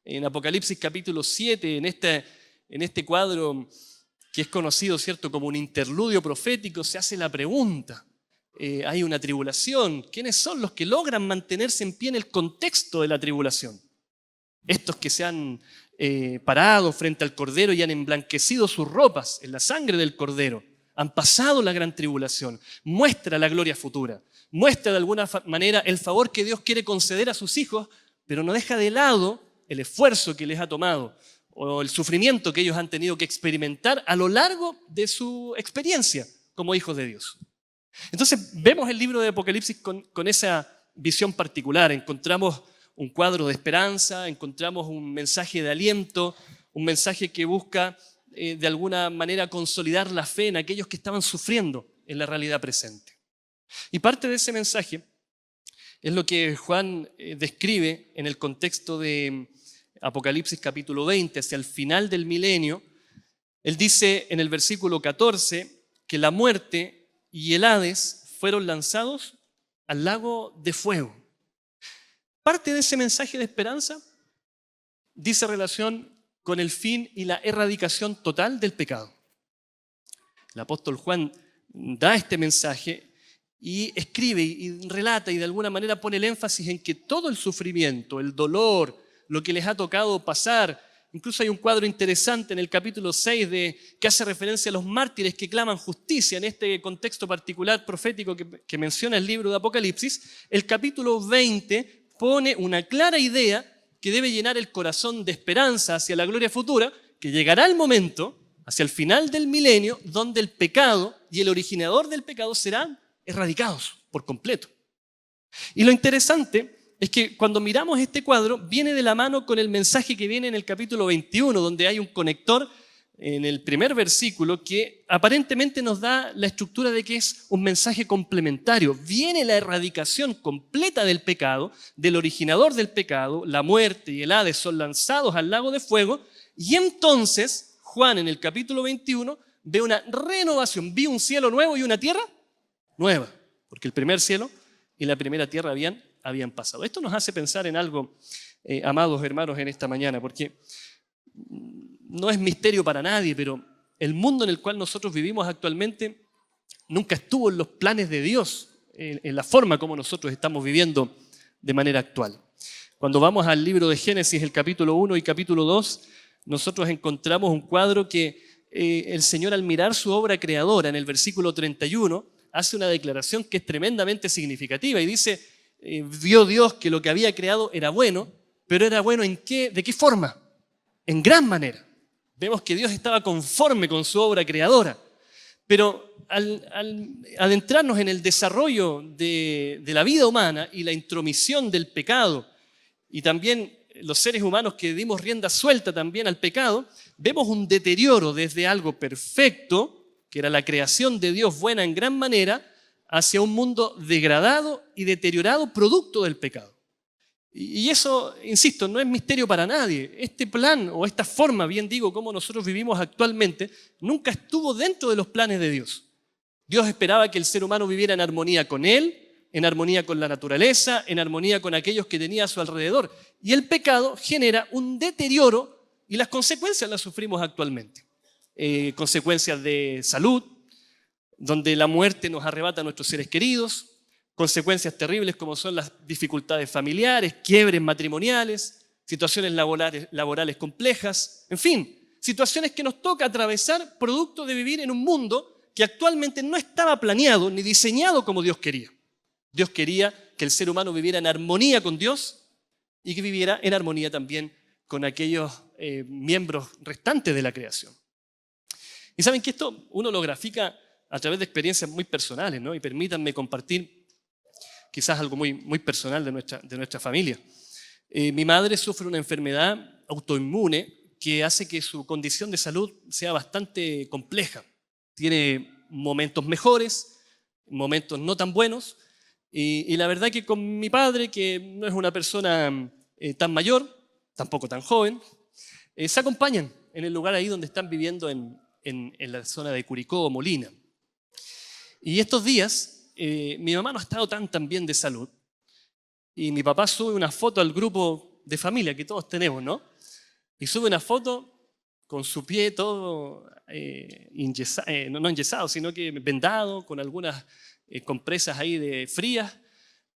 En Apocalipsis capítulo 7, en este cuadro que es conocido, ¿cierto?, como un interludio profético, se hace la pregunta. Hay una tribulación. ¿Quiénes son los que logran mantenerse en pie en el contexto de la tribulación? Estos que se han parado frente al Cordero y han emblanquecido sus ropas en la sangre del Cordero. Han pasado la gran tribulación. Muestra la gloria futura. Muestra de alguna manera el favor que Dios quiere conceder a sus hijos, pero no deja de lado el esfuerzo que les ha tomado o el sufrimiento que ellos han tenido que experimentar a lo largo de su experiencia como hijos de Dios. Entonces vemos el libro de Apocalipsis con esa visión particular. Encontramos un cuadro de esperanza, encontramos un mensaje de aliento, un mensaje que busca de alguna manera consolidar la fe en aquellos que estaban sufriendo en la realidad presente. Y parte de ese mensaje es lo que Juan describe en el contexto de Apocalipsis capítulo 20, hacia el final del milenio. Él dice en el versículo 14 que la muerte y el Hades fueron lanzados al lago de fuego. Parte de ese mensaje de esperanza dice relación con el fin y la erradicación total del pecado. El apóstol Juan da este mensaje y escribe y relata y de alguna manera pone el énfasis en que todo el sufrimiento, el dolor, lo que les ha tocado pasar, incluso hay un cuadro interesante en el capítulo 6 que hace referencia a los mártires que claman justicia en este contexto particular profético que menciona el libro de Apocalipsis. El capítulo 20 pone una clara idea que debe llenar el corazón de esperanza hacia la gloria futura, que llegará el momento, hacia el final del milenio, donde el pecado y el originador del pecado serán erradicados por completo. Y lo interesante es que cuando miramos este cuadro, viene de la mano con el mensaje que viene en el capítulo 21, donde hay un conector en el primer versículo que aparentemente nos da la estructura de que es un mensaje complementario. Viene la erradicación completa del pecado, del originador del pecado, la muerte y el Hades son lanzados al lago de fuego, y entonces Juan en el capítulo 21 ve una renovación, vi un cielo nuevo y una tierra nueva, porque el primer cielo y la primera tierra habían pasado. Esto nos hace pensar en algo, amados hermanos, en esta mañana, porque no es misterio para nadie, pero el mundo en el cual nosotros vivimos actualmente nunca estuvo en los planes de Dios, en la forma como nosotros estamos viviendo de manera actual. Cuando vamos al libro de Génesis, el capítulo 1 y capítulo 2, nosotros encontramos un cuadro que el Señor, al mirar su obra creadora, en el versículo 31, hace una declaración que es tremendamente significativa y dice, vio Dios que lo que había creado era bueno, pero era bueno ¿de qué forma? En gran manera. Vemos que Dios estaba conforme con su obra creadora. Pero al adentrarnos en el desarrollo de la vida humana y la intromisión del pecado, y también los seres humanos que dimos rienda suelta también al pecado, vemos un deterioro desde algo perfecto, que era la creación de Dios buena en gran manera, hacia un mundo degradado y deteriorado producto del pecado. Y eso, insisto, no es misterio para nadie. Este plan o esta forma, bien digo, como nosotros vivimos actualmente, nunca estuvo dentro de los planes de Dios. Dios esperaba que el ser humano viviera en armonía con Él, en armonía con la naturaleza, en armonía con aquellos que tenía a su alrededor. Y el pecado genera un deterioro y las consecuencias las sufrimos actualmente. Consecuencias de salud, donde la muerte nos arrebata a nuestros seres queridos, consecuencias terribles como son las dificultades familiares, quiebres matrimoniales, situaciones laborales complejas, en fin, situaciones que nos toca atravesar producto de vivir en un mundo que actualmente no estaba planeado ni diseñado como Dios quería. Dios quería que el ser humano viviera en armonía con Dios y que viviera en armonía también con aquellos miembros restantes de la creación. Y saben que esto uno lo grafica a través de experiencias muy personales, ¿no? Y permítanme compartir quizás algo muy, muy personal de nuestra familia. Mi madre sufre una enfermedad autoinmune que hace que su condición de salud sea bastante compleja. Tiene momentos mejores, momentos no tan buenos, y la verdad que con mi padre, que no es una persona tan mayor, tampoco tan joven, se acompañan en el lugar ahí donde están viviendo en la zona de Curicó o Molina. Y estos días, mi mamá no ha estado tan bien de salud, y mi papá sube una foto al grupo de familia que todos tenemos, ¿no? Y sube una foto con su pie todo no enyesado, sino que vendado, con algunas compresas ahí de frías,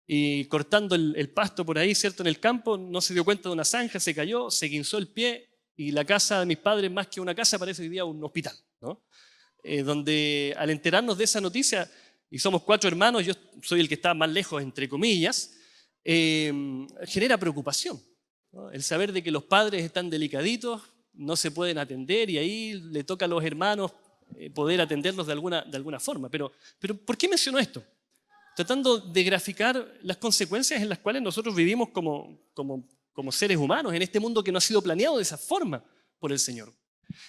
y cortando el pasto por ahí, ¿cierto? En el campo, no se dio cuenta de una zanja, se cayó, se guinzó el pie, y la casa de mis padres, más que una casa, parece hoy día un hospital, ¿no? Donde al enterarnos de esa noticia, y somos 4 hermanos, yo soy el que está más lejos, entre comillas, genera preocupación, ¿no? El saber de que los padres están delicaditos, no se pueden atender, y ahí le toca a los hermanos poder atenderlos de alguna forma. Pero ¿por qué menciono esto? Tratando de graficar las consecuencias en las cuales nosotros vivimos como seres humanos en este mundo que no ha sido planeado de esa forma por el Señor.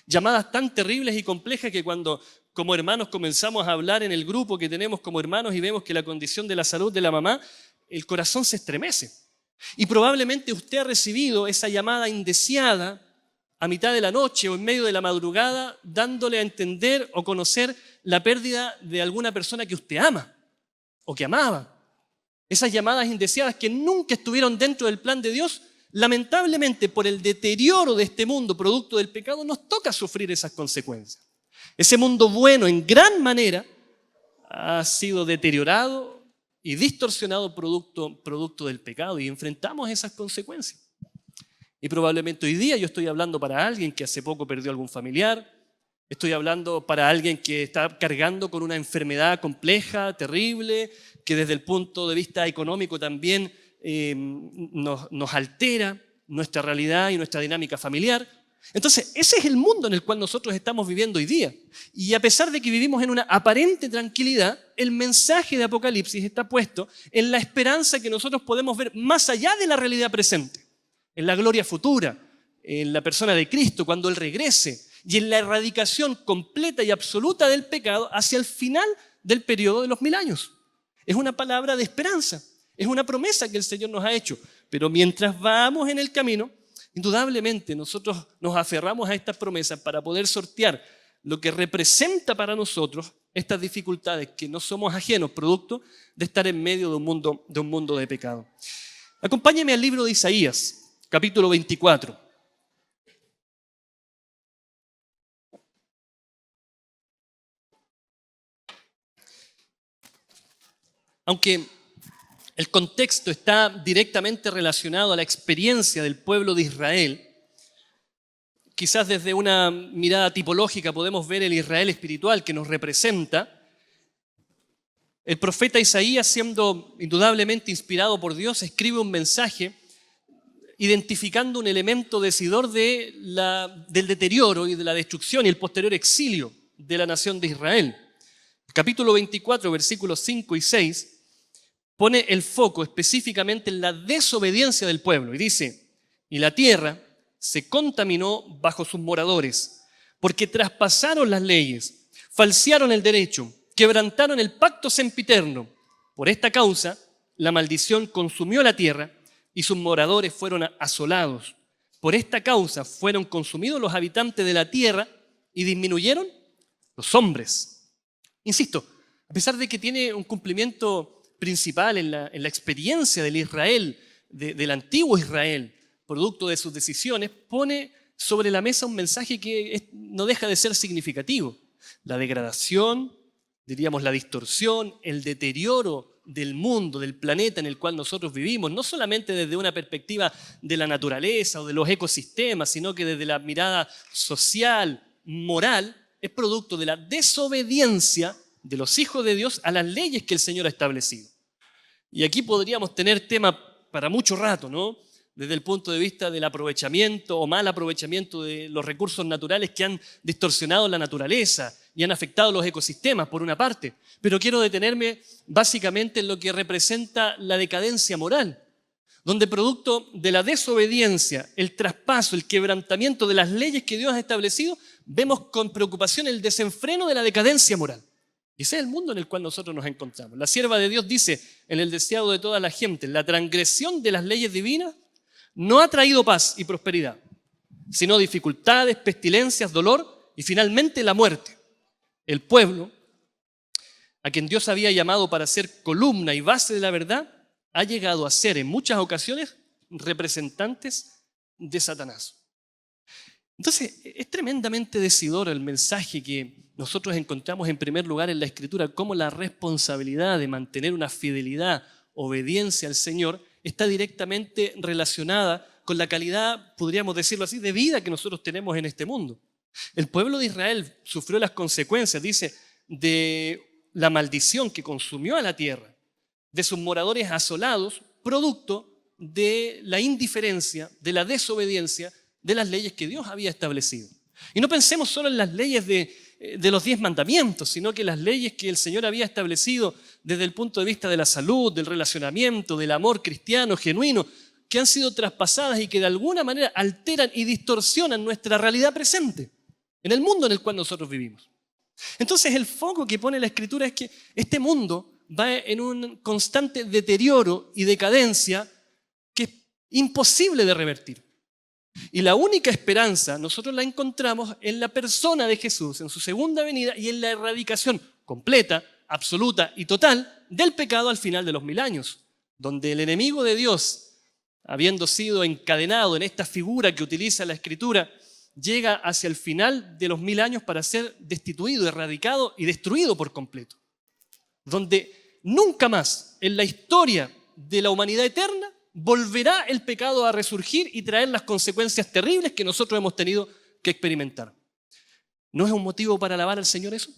Llamadas tan terribles y complejas que cuando como hermanos comenzamos a hablar en el grupo que tenemos como hermanos y vemos que la condición de la salud de la mamá, el corazón se estremece. Y probablemente usted ha recibido esa llamada indeseada a mitad de la noche o en medio de la madrugada, dándole a entender o conocer la pérdida de alguna persona que usted ama o que amaba. Esas llamadas indeseadas que nunca estuvieron dentro del plan de Dios, lamentablemente por el deterioro de este mundo producto del pecado, nos toca sufrir esas consecuencias. Ese mundo bueno en gran manera ha sido deteriorado y distorsionado producto del pecado, y enfrentamos esas consecuencias. Y probablemente hoy día yo estoy hablando para alguien que hace poco perdió algún familiar, estoy hablando para alguien que está cargando con una enfermedad compleja, terrible, que desde el punto de vista económico también nos altera nuestra realidad y nuestra dinámica familiar. Entonces, ese es el mundo en el cual nosotros estamos viviendo hoy día. Y a pesar de que vivimos en una aparente tranquilidad, el mensaje de Apocalipsis está puesto en la esperanza que nosotros podemos ver más allá de la realidad presente, en la gloria futura, en la persona de Cristo, cuando Él regrese, y en la erradicación completa y absoluta del pecado hacia el final del periodo de los 1000 años. Es una palabra de esperanza, es una promesa que el Señor nos ha hecho. Pero mientras vamos en el camino, indudablemente nosotros nos aferramos a estas promesas para poder sortear lo que representa para nosotros estas dificultades que no somos ajenos, producto de estar en medio de un mundo de pecado. Acompáñame al libro de Isaías, capítulo 24. Aunque el contexto está directamente relacionado a la experiencia del pueblo de Israel, quizás desde una mirada tipológica podemos ver el Israel espiritual que nos representa. El profeta Isaías, siendo indudablemente inspirado por Dios, escribe un mensaje identificando un elemento decidor del deterioro y de la destrucción y el posterior exilio de la nación de Israel. El capítulo 24, versículos 5 y 6, pone el foco específicamente en la desobediencia del pueblo y dice: y la tierra se contaminó bajo sus moradores, porque traspasaron las leyes, falsearon el derecho, quebrantaron el pacto sempiterno. Por esta causa, la maldición consumió la tierra y sus moradores fueron asolados. Por esta causa fueron consumidos los habitantes de la tierra y disminuyeron los hombres. Insisto, a pesar de que tiene un cumplimiento principal en la experiencia del Israel, del antiguo Israel, producto de sus decisiones, pone sobre la mesa un mensaje que no deja de ser significativo. La degradación, diríamos la distorsión, el deterioro del mundo, del planeta en el cual nosotros vivimos, no solamente desde una perspectiva de la naturaleza o de los ecosistemas, sino que desde la mirada social, moral, es producto de la desobediencia de los hijos de Dios a las leyes que el Señor ha establecido. Y aquí podríamos tener tema para mucho rato, ¿no? Desde el punto de vista del aprovechamiento o mal aprovechamiento de los recursos naturales que han distorsionado la naturaleza y han afectado los ecosistemas, por una parte. Pero quiero detenerme básicamente en lo que representa la decadencia moral, donde producto de la desobediencia, el traspaso, el quebrantamiento de las leyes que Dios ha establecido, vemos con preocupación el desenfreno de la decadencia moral. Y ese es el mundo en el cual nosotros nos encontramos. La sierva de Dios dice en el deseado de toda la gente: la transgresión de las leyes divinas no ha traído paz y prosperidad, sino dificultades, pestilencias, dolor y finalmente la muerte. El pueblo, a quien Dios había llamado para ser columna y base de la verdad, ha llegado a ser en muchas ocasiones representantes de Satanás. Entonces, es tremendamente decidor el mensaje que nosotros encontramos en primer lugar en la Escritura, cómo la responsabilidad de mantener una fidelidad, obediencia al Señor, está directamente relacionada con la calidad, podríamos decirlo así, de vida que nosotros tenemos en este mundo. El pueblo de Israel sufrió las consecuencias, dice, de la maldición que consumió a la tierra, de sus moradores asolados, producto de la indiferencia, de la desobediencia de las leyes que Dios había establecido. Y no pensemos solo en las leyes de los 10 mandamientos, sino que las leyes que el Señor había establecido desde el punto de vista de la salud, del relacionamiento, del amor cristiano genuino, que han sido traspasadas y que de alguna manera alteran y distorsionan nuestra realidad presente, en el mundo en el cual nosotros vivimos. Entonces el foco que pone la Escritura es que este mundo va en un constante deterioro y decadencia que es imposible de revertir. Y la única esperanza nosotros la encontramos en la persona de Jesús, en su segunda venida y en la erradicación completa, absoluta y total del pecado al final de los 1000 años, donde el enemigo de Dios, habiendo sido encadenado en esta figura que utiliza la Escritura, llega hacia el final de los 1000 años para ser destituido, erradicado y destruido por completo. Donde nunca más en la historia de la humanidad eterna volverá el pecado a resurgir y traer las consecuencias terribles que nosotros hemos tenido que experimentar. ¿No es un motivo para alabar al Señor eso?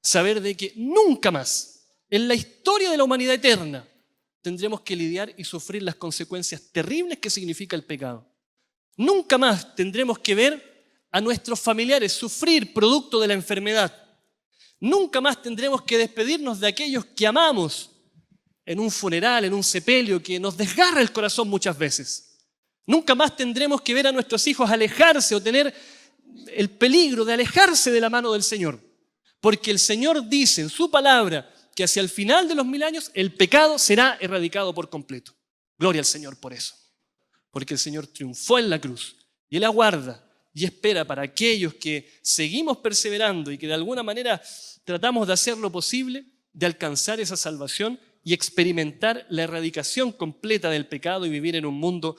Saber de que nunca más en la historia de la humanidad eterna tendremos que lidiar y sufrir las consecuencias terribles que significa el pecado. Nunca más tendremos que ver a nuestros familiares sufrir producto de la enfermedad. Nunca más tendremos que despedirnos de aquellos que amamos en un funeral, en un sepelio, que nos desgarra el corazón muchas veces. Nunca más tendremos que ver a nuestros hijos alejarse o tener el peligro de alejarse de la mano del Señor. Porque el Señor dice en su palabra que hacia el final de los 1000 años el pecado será erradicado por completo. Gloria al Señor por eso. Porque el Señor triunfó en la cruz y Él aguarda y espera para aquellos que seguimos perseverando y que de alguna manera tratamos de hacer lo posible de alcanzar esa salvación y experimentar la erradicación completa del pecado y vivir en un mundo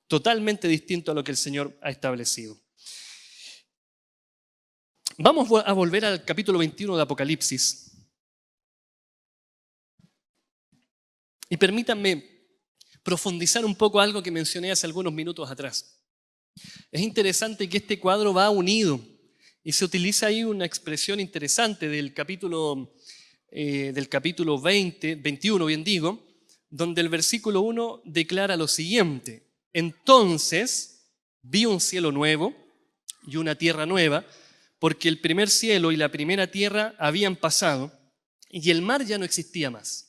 totalmente distinto a lo que el Señor ha establecido. Vamos a volver al capítulo 21 de Apocalipsis. Y permítanme profundizar un poco algo que mencioné hace algunos minutos atrás. Es interesante que este cuadro va unido y se utiliza ahí una expresión interesante del capítulo 21, bien digo, donde el versículo 1 declara lo siguiente: entonces vi un cielo nuevo y una tierra nueva, porque el primer cielo y la primera tierra habían pasado y el mar ya no existía más.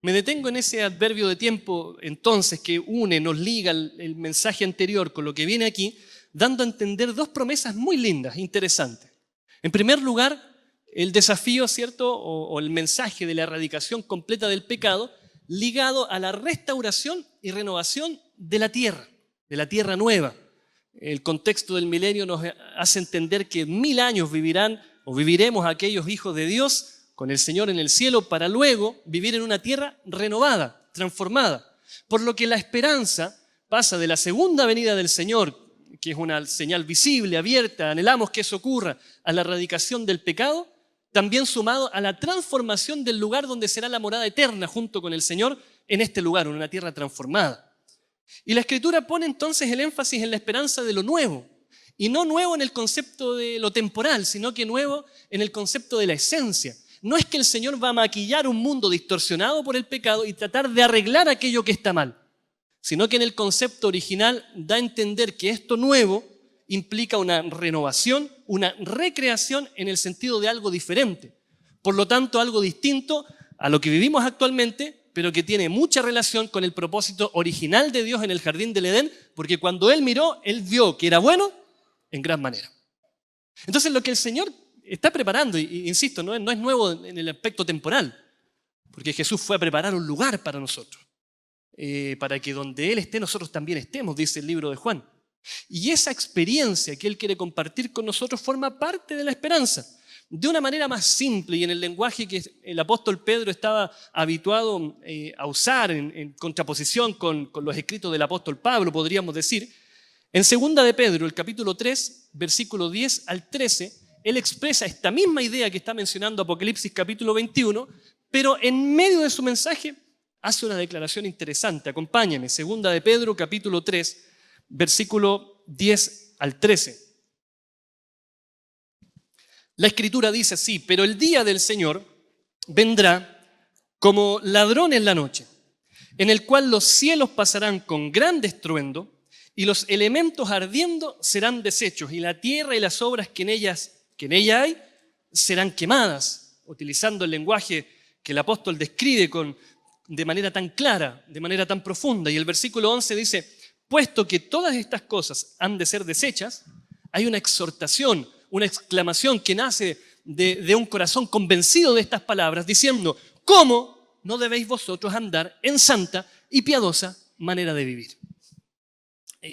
Me detengo en ese adverbio de tiempo entonces que une, nos liga el mensaje anterior con lo que viene aquí, dando a entender dos promesas muy lindas, interesantes. En primer lugar, el desafío, ¿cierto?, o el mensaje de la erradicación completa del pecado ligado a la restauración y renovación de la tierra nueva. El contexto del milenio nos hace entender que 1000 años viviremos aquellos hijos de Dios con el Señor en el cielo para luego vivir en una tierra renovada, transformada. Por lo que la esperanza pasa de la segunda venida del Señor, que es una señal visible, abierta, anhelamos que eso ocurra, a la erradicación del pecado, también sumado a la transformación del lugar donde será la morada eterna junto con el Señor en este lugar, en una tierra transformada. Y la Escritura pone entonces el énfasis en la esperanza de lo nuevo, y no nuevo en el concepto de lo temporal, sino que nuevo en el concepto de la esencia. No es que el Señor va a maquillar un mundo distorsionado por el pecado y tratar de arreglar aquello que está mal, sino que en el concepto original da a entender que esto nuevo implica una renovación, una recreación en el sentido de algo diferente. Por lo tanto, algo distinto a lo que vivimos actualmente, pero que tiene mucha relación con el propósito original de Dios en el jardín del Edén, porque cuando Él miró, Él vio que era bueno en gran manera. Entonces, lo que el Señor está preparando, y insisto, no es nuevo en el aspecto temporal, porque Jesús fue a preparar un lugar para nosotros, para que donde Él esté, nosotros también estemos, dice el libro de Juan. Y esa experiencia que Él quiere compartir con nosotros forma parte de la esperanza, de una manera más simple y en el lenguaje que el apóstol Pedro estaba habituado a usar en contraposición con los escritos del apóstol Pablo, podríamos decir. En 2 de Pedro, el capítulo 3, versículo 10 al 13, él expresa esta misma idea que está mencionando Apocalipsis capítulo 21, pero en medio de su mensaje hace una declaración interesante. Acompáñame, 2 de Pedro capítulo 3, versículo 10 al 13. La Escritura dice así: pero el día del Señor vendrá como ladrón en la noche, en el cual los cielos pasarán con gran estruendo y los elementos ardiendo serán deshechos y la tierra y las obras que en ella hay serán quemadas, utilizando el lenguaje que el apóstol describe de manera tan clara, de manera tan profunda. Y el versículo 11 dice: puesto que todas estas cosas han de ser deshechas, hay una exhortación, una exclamación que nace de un corazón convencido de estas palabras, diciendo: ¿cómo no debéis vosotros andar en santa y piadosa manera de vivir?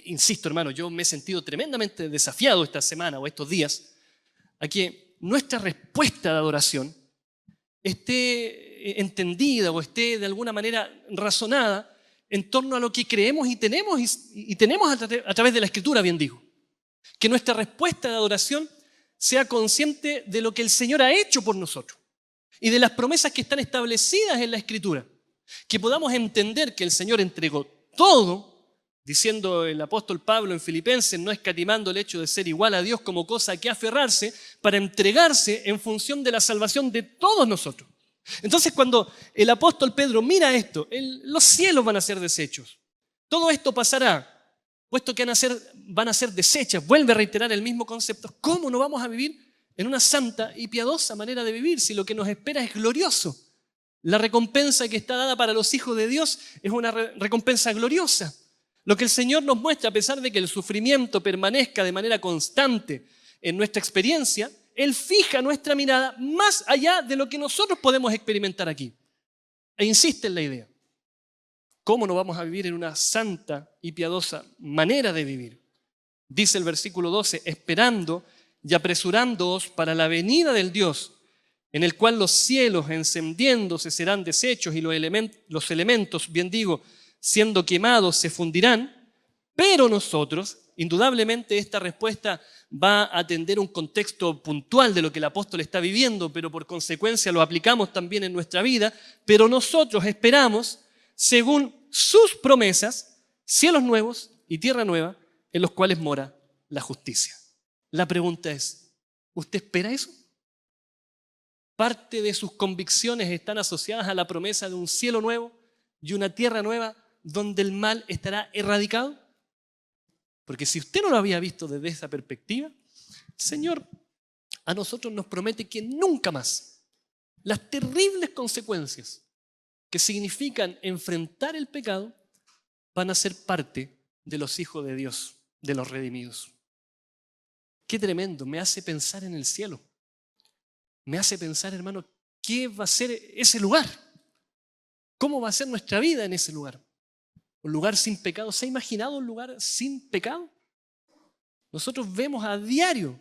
Insisto, hermano, yo me he sentido tremendamente desafiado esta semana o estos días a que nuestra respuesta de adoración esté entendida o esté de alguna manera razonada en torno a lo que creemos y tenemos a través de la Escritura, bien digo. Que nuestra respuesta de adoración sea consciente de lo que el Señor ha hecho por nosotros y de las promesas que están establecidas en la Escritura. Que podamos entender que el Señor entregó todo, diciendo el apóstol Pablo en Filipenses, no escatimando el hecho de ser igual a Dios como cosa a que aferrarse, para entregarse en función de la salvación de todos nosotros. Entonces, cuando el apóstol Pedro mira esto, los cielos van a ser deshechos. Todo esto pasará puesto que van a ser desechas. Vuelve a reiterar el mismo concepto. ¿Cómo no vamos a vivir en una santa y piadosa manera de vivir si lo que nos espera es glorioso? La recompensa que está dada para los hijos de Dios es una recompensa gloriosa. Lo que el Señor nos muestra, a pesar de que el sufrimiento permanezca de manera constante en nuestra experiencia, Él fija nuestra mirada más allá de lo que nosotros podemos experimentar aquí. E insiste en la idea. ¿Cómo no vamos a vivir en una santa y piadosa manera de vivir? Dice el versículo 12, esperando y apresurándoos para la venida del Dios, en el cual los cielos encendiéndose serán deshechos y los elementos, bien digo, siendo quemados se fundirán, pero nosotros, indudablemente esta respuesta va a atender un contexto puntual de lo que el apóstol está viviendo, pero por consecuencia lo aplicamos también en nuestra vida, pero nosotros esperamos, según sus promesas, cielos nuevos y tierra nueva, en los cuales mora la justicia. La pregunta es, ¿usted espera eso? Parte de sus convicciones están asociadas a la promesa de un cielo nuevo y una tierra nueva donde el mal estará erradicado. Porque si usted no lo había visto desde esa perspectiva, el Señor a nosotros nos promete que nunca más las terribles consecuencias que significan enfrentar el pecado van a ser parte de los hijos de Dios, de los redimidos. Qué tremendo, me hace pensar en el cielo. Me hace pensar, hermano, ¿qué va a ser ese lugar? ¿Cómo va a ser nuestra vida en ese lugar? ¿Un lugar sin pecado? ¿Se ha imaginado un lugar sin pecado? Nosotros vemos a diario,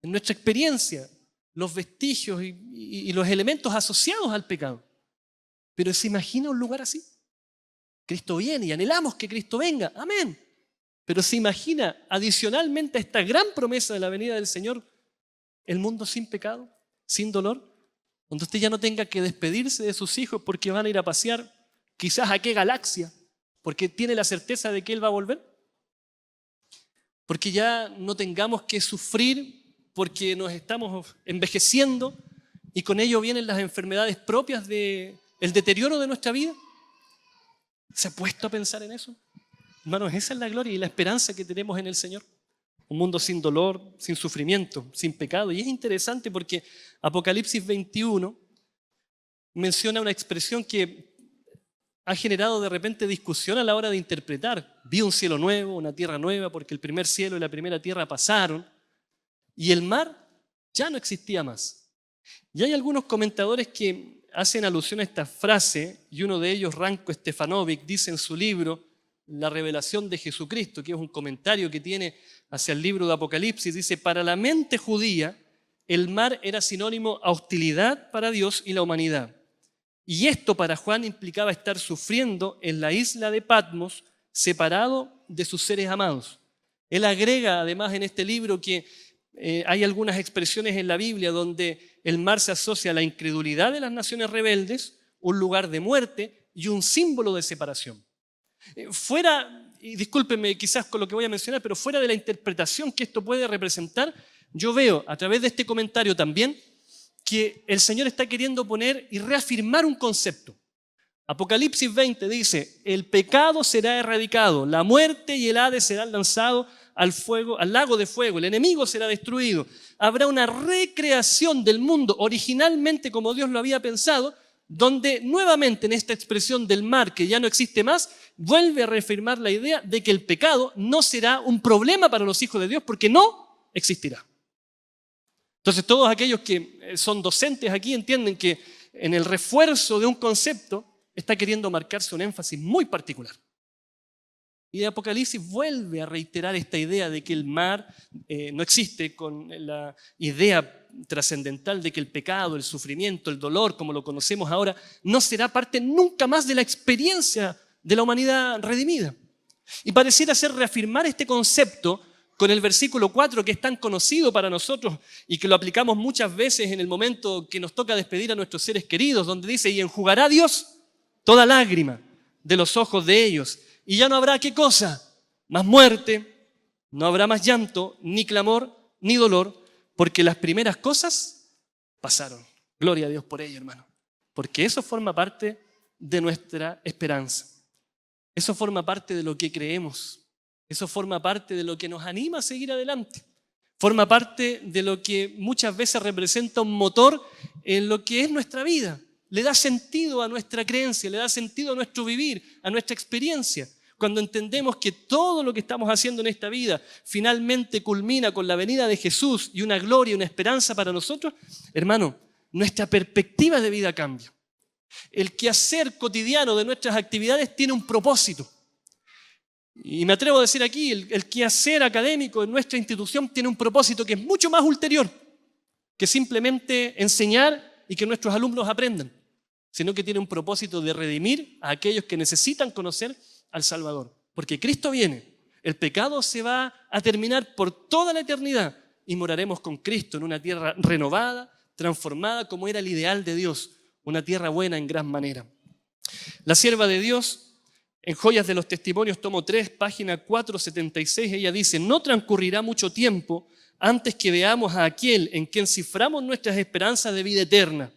en nuestra experiencia, los vestigios y los elementos asociados al pecado. Pero ¿se imagina un lugar así? Cristo viene y anhelamos que Cristo venga. Amén. Pero ¿se imagina adicionalmente a esta gran promesa de la venida del Señor el mundo sin pecado? Sin dolor, donde usted ya no tenga que despedirse de sus hijos porque van a ir a pasear quizás a qué galaxia, porque tiene la certeza de que Él va a volver, porque ya no tengamos que sufrir porque nos estamos envejeciendo y con ello vienen las enfermedades propias del deterioro de nuestra vida. ¿Se ha puesto a pensar en eso? Hermanos, esa es la gloria y la esperanza que tenemos en el Señor. Un mundo sin dolor, sin sufrimiento, sin pecado. Y es interesante porque Apocalipsis 21 menciona una expresión que ha generado de repente discusión a la hora de interpretar. Vi un cielo nuevo, una tierra nueva, porque el primer cielo y la primera tierra pasaron y el mar ya no existía más. Y hay algunos comentadores que hacen alusión a esta frase, y uno de ellos, Ranko Stefanovic, dice en su libro La revelación de Jesucristo, que es un comentario que tiene hacia el libro de Apocalipsis, dice, para la mente judía, el mar era sinónimo a hostilidad para Dios y la humanidad. Y esto para Juan implicaba estar sufriendo en la isla de Patmos, separado de sus seres amados. Él agrega además en este libro que hay algunas expresiones en la Biblia donde el mar se asocia a la incredulidad de las naciones rebeldes, un lugar de muerte y un símbolo de separación. Fuera, y discúlpenme quizás con lo que voy a mencionar, pero fuera de la interpretación que esto puede representar, yo veo a través de este comentario también que el Señor está queriendo poner y reafirmar un concepto. Apocalipsis 20 dice, el pecado será erradicado, la muerte y el Hades serán lanzados al fuego, al lago de fuego, el enemigo será destruido. Habrá una recreación del mundo originalmente como Dios lo había pensado, donde nuevamente en esta expresión del mar que ya no existe más, vuelve a reafirmar la idea de que el pecado no será un problema para los hijos de Dios porque no existirá. Entonces todos aquellos que son docentes aquí entienden que en el refuerzo de un concepto está queriendo marcarse un énfasis muy particular. Y Apocalipsis vuelve a reiterar esta idea de que el mar no existe, con la idea trascendental de que el pecado, el sufrimiento, el dolor, como lo conocemos ahora, no será parte nunca más de la experiencia de la humanidad redimida. Y pareciera ser reafirmar este concepto con el versículo 4, que es tan conocido para nosotros y que lo aplicamos muchas veces en el momento que nos toca despedir a nuestros seres queridos, donde dice, y enjugará Dios toda lágrima de los ojos de ellos. Y ya no habrá, ¿qué cosa? Más muerte, no habrá más llanto, ni clamor, ni dolor, porque las primeras cosas pasaron. Gloria a Dios por ello, hermano. Porque eso forma parte de nuestra esperanza. Eso forma parte de lo que creemos. Eso forma parte de lo que nos anima a seguir adelante. Forma parte de lo que muchas veces representa un motor en lo que es nuestra vida. Le da sentido a nuestra creencia, le da sentido a nuestro vivir, a nuestra experiencia. Cuando entendemos que todo lo que estamos haciendo en esta vida finalmente culmina con la venida de Jesús y una gloria, una esperanza para nosotros, hermano, nuestra perspectiva de vida cambia. El quehacer cotidiano de nuestras actividades tiene un propósito. Y me atrevo a decir aquí, el quehacer académico en nuestra institución tiene un propósito que es mucho más ulterior que simplemente enseñar y que nuestros alumnos aprendan, sino que tiene un propósito de redimir a aquellos que necesitan conocer al Salvador. Porque Cristo viene, el pecado se va a terminar por toda la eternidad y moraremos con Cristo en una tierra renovada, transformada como era el ideal de Dios, una tierra buena en gran manera. La sierva de Dios, en Joyas de los Testimonios, tomo 3, página 476, ella dice: no transcurrirá mucho tiempo antes que veamos a aquel en quien ciframos nuestras esperanzas de vida eterna.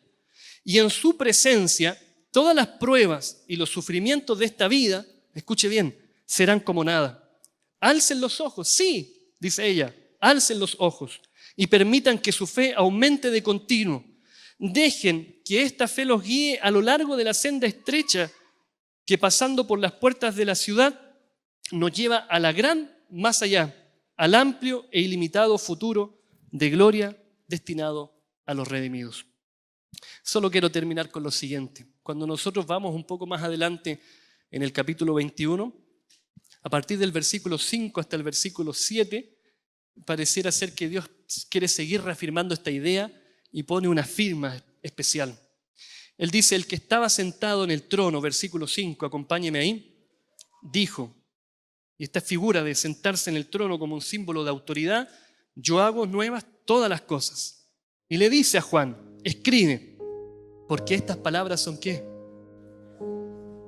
Y en su presencia, todas las pruebas y los sufrimientos de esta vida, escuche bien, serán como nada. Alcen los ojos, sí, dice ella, alcen los ojos y permitan que su fe aumente de continuo. Dejen que esta fe los guíe a lo largo de la senda estrecha que pasando por las puertas de la ciudad nos lleva a la gran más allá, al amplio e ilimitado futuro de gloria destinado a los redimidos. Solo quiero terminar con lo siguiente. Cuando nosotros vamos un poco más adelante en el capítulo 21, a partir del versículo 5 hasta el versículo 7, pareciera ser que Dios quiere seguir reafirmando esta idea y pone una firma especial. Él dice: el que estaba sentado en el trono, versículo 5, acompáñeme ahí, dijo, y esta figura de sentarse en el trono como un símbolo de autoridad: yo hago nuevas todas las cosas. Y le dice a Juan: escribe, porque estas palabras son ¿qué?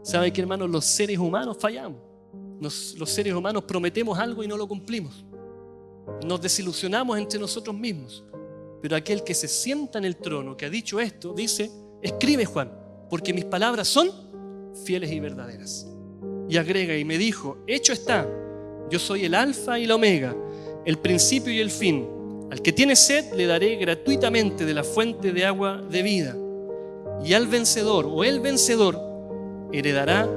¿Sabe qué, hermanos? Los seres humanos fallamos. Los seres humanos prometemos algo y no lo cumplimos. Nos desilusionamos entre nosotros mismos. Pero aquel que se sienta en el trono, que ha dicho esto, dice: escribe, Juan, porque mis palabras son fieles y verdaderas. Y agrega: y me dijo, hecho está, yo soy el alfa y la omega, el principio y el fin. Al que tiene sed le daré gratuitamente de la fuente de agua de vida. Y al vencedor o el vencedor heredará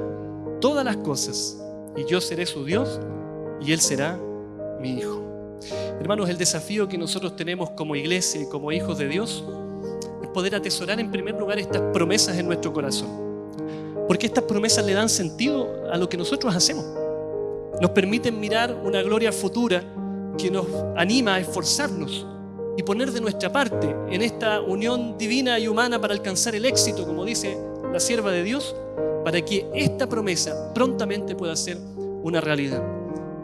todas las cosas, y yo seré su Dios y él será mi hijo. Hermanos, el desafío que nosotros tenemos como iglesia y como hijos de Dios es poder atesorar en primer lugar estas promesas en nuestro corazón. Porque estas promesas le dan sentido a lo que nosotros hacemos. Nos permiten mirar una gloria futura que nos anima a esforzarnos y poner de nuestra parte en esta unión divina y humana para alcanzar el éxito, como dice la sierva de Dios, para que esta promesa prontamente pueda ser una realidad.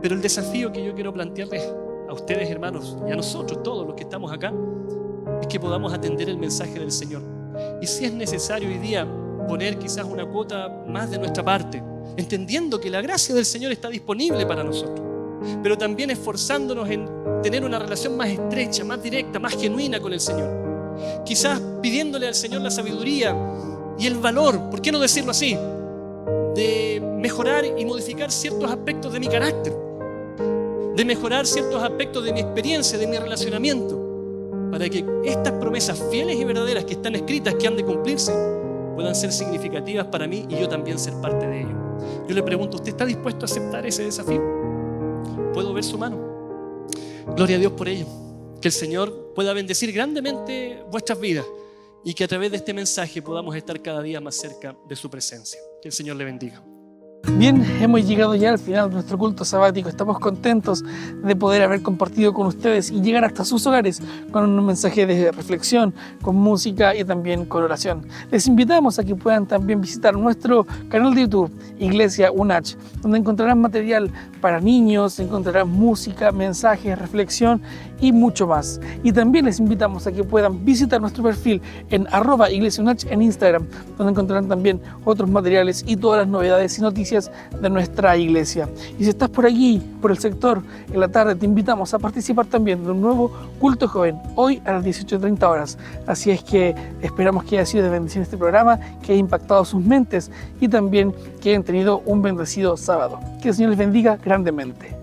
Pero el desafío que yo quiero plantearles a ustedes, hermanos, y a nosotros, todos los que estamos acá, es que podamos atender el mensaje del Señor. Y si es necesario hoy día poner quizás una cuota más de nuestra parte, entendiendo que la gracia del Señor está disponible para nosotros, pero también esforzándonos en tener una relación más estrecha, más directa, más genuina con el Señor. Quizás pidiéndole al Señor la sabiduría y el valor, ¿por qué no decirlo así?, de mejorar y modificar ciertos aspectos de mi carácter, de mejorar ciertos aspectos de mi experiencia, de mi relacionamiento, para que estas promesas fieles y verdaderas que están escritas, que han de cumplirse, puedan ser significativas para mí y yo también ser parte de ello. Yo le pregunto, ¿usted está dispuesto a aceptar ese desafío? ¿Puedo ver su mano? Gloria a Dios por ello. Que el Señor pueda bendecir grandemente vuestras vidas y que a través de este mensaje podamos estar cada día más cerca de su presencia. Que el Señor le bendiga. Bien, hemos llegado ya al final de nuestro culto sabático. Estamos contentos de poder haber compartido con ustedes y llegar hasta sus hogares con un mensaje de reflexión, con música y también con oración. Les invitamos a que puedan también visitar nuestro canal de YouTube, Iglesia UNACH, donde encontrarán material para niños, encontrarán música, mensajes, reflexión y mucho más. Y también les invitamos a que puedan visitar nuestro perfil en @iglesiaunach en Instagram, donde encontrarán también otros materiales y todas las novedades y noticias de nuestra iglesia. Y si estás por allí, por el sector, en la tarde, te invitamos a participar también de un nuevo culto joven, hoy a las 18:30 horas. Así es que esperamos que haya sido de bendición este programa, que haya impactado sus mentes y también que hayan tenido un bendecido sábado. Que el Señor les bendiga grandemente.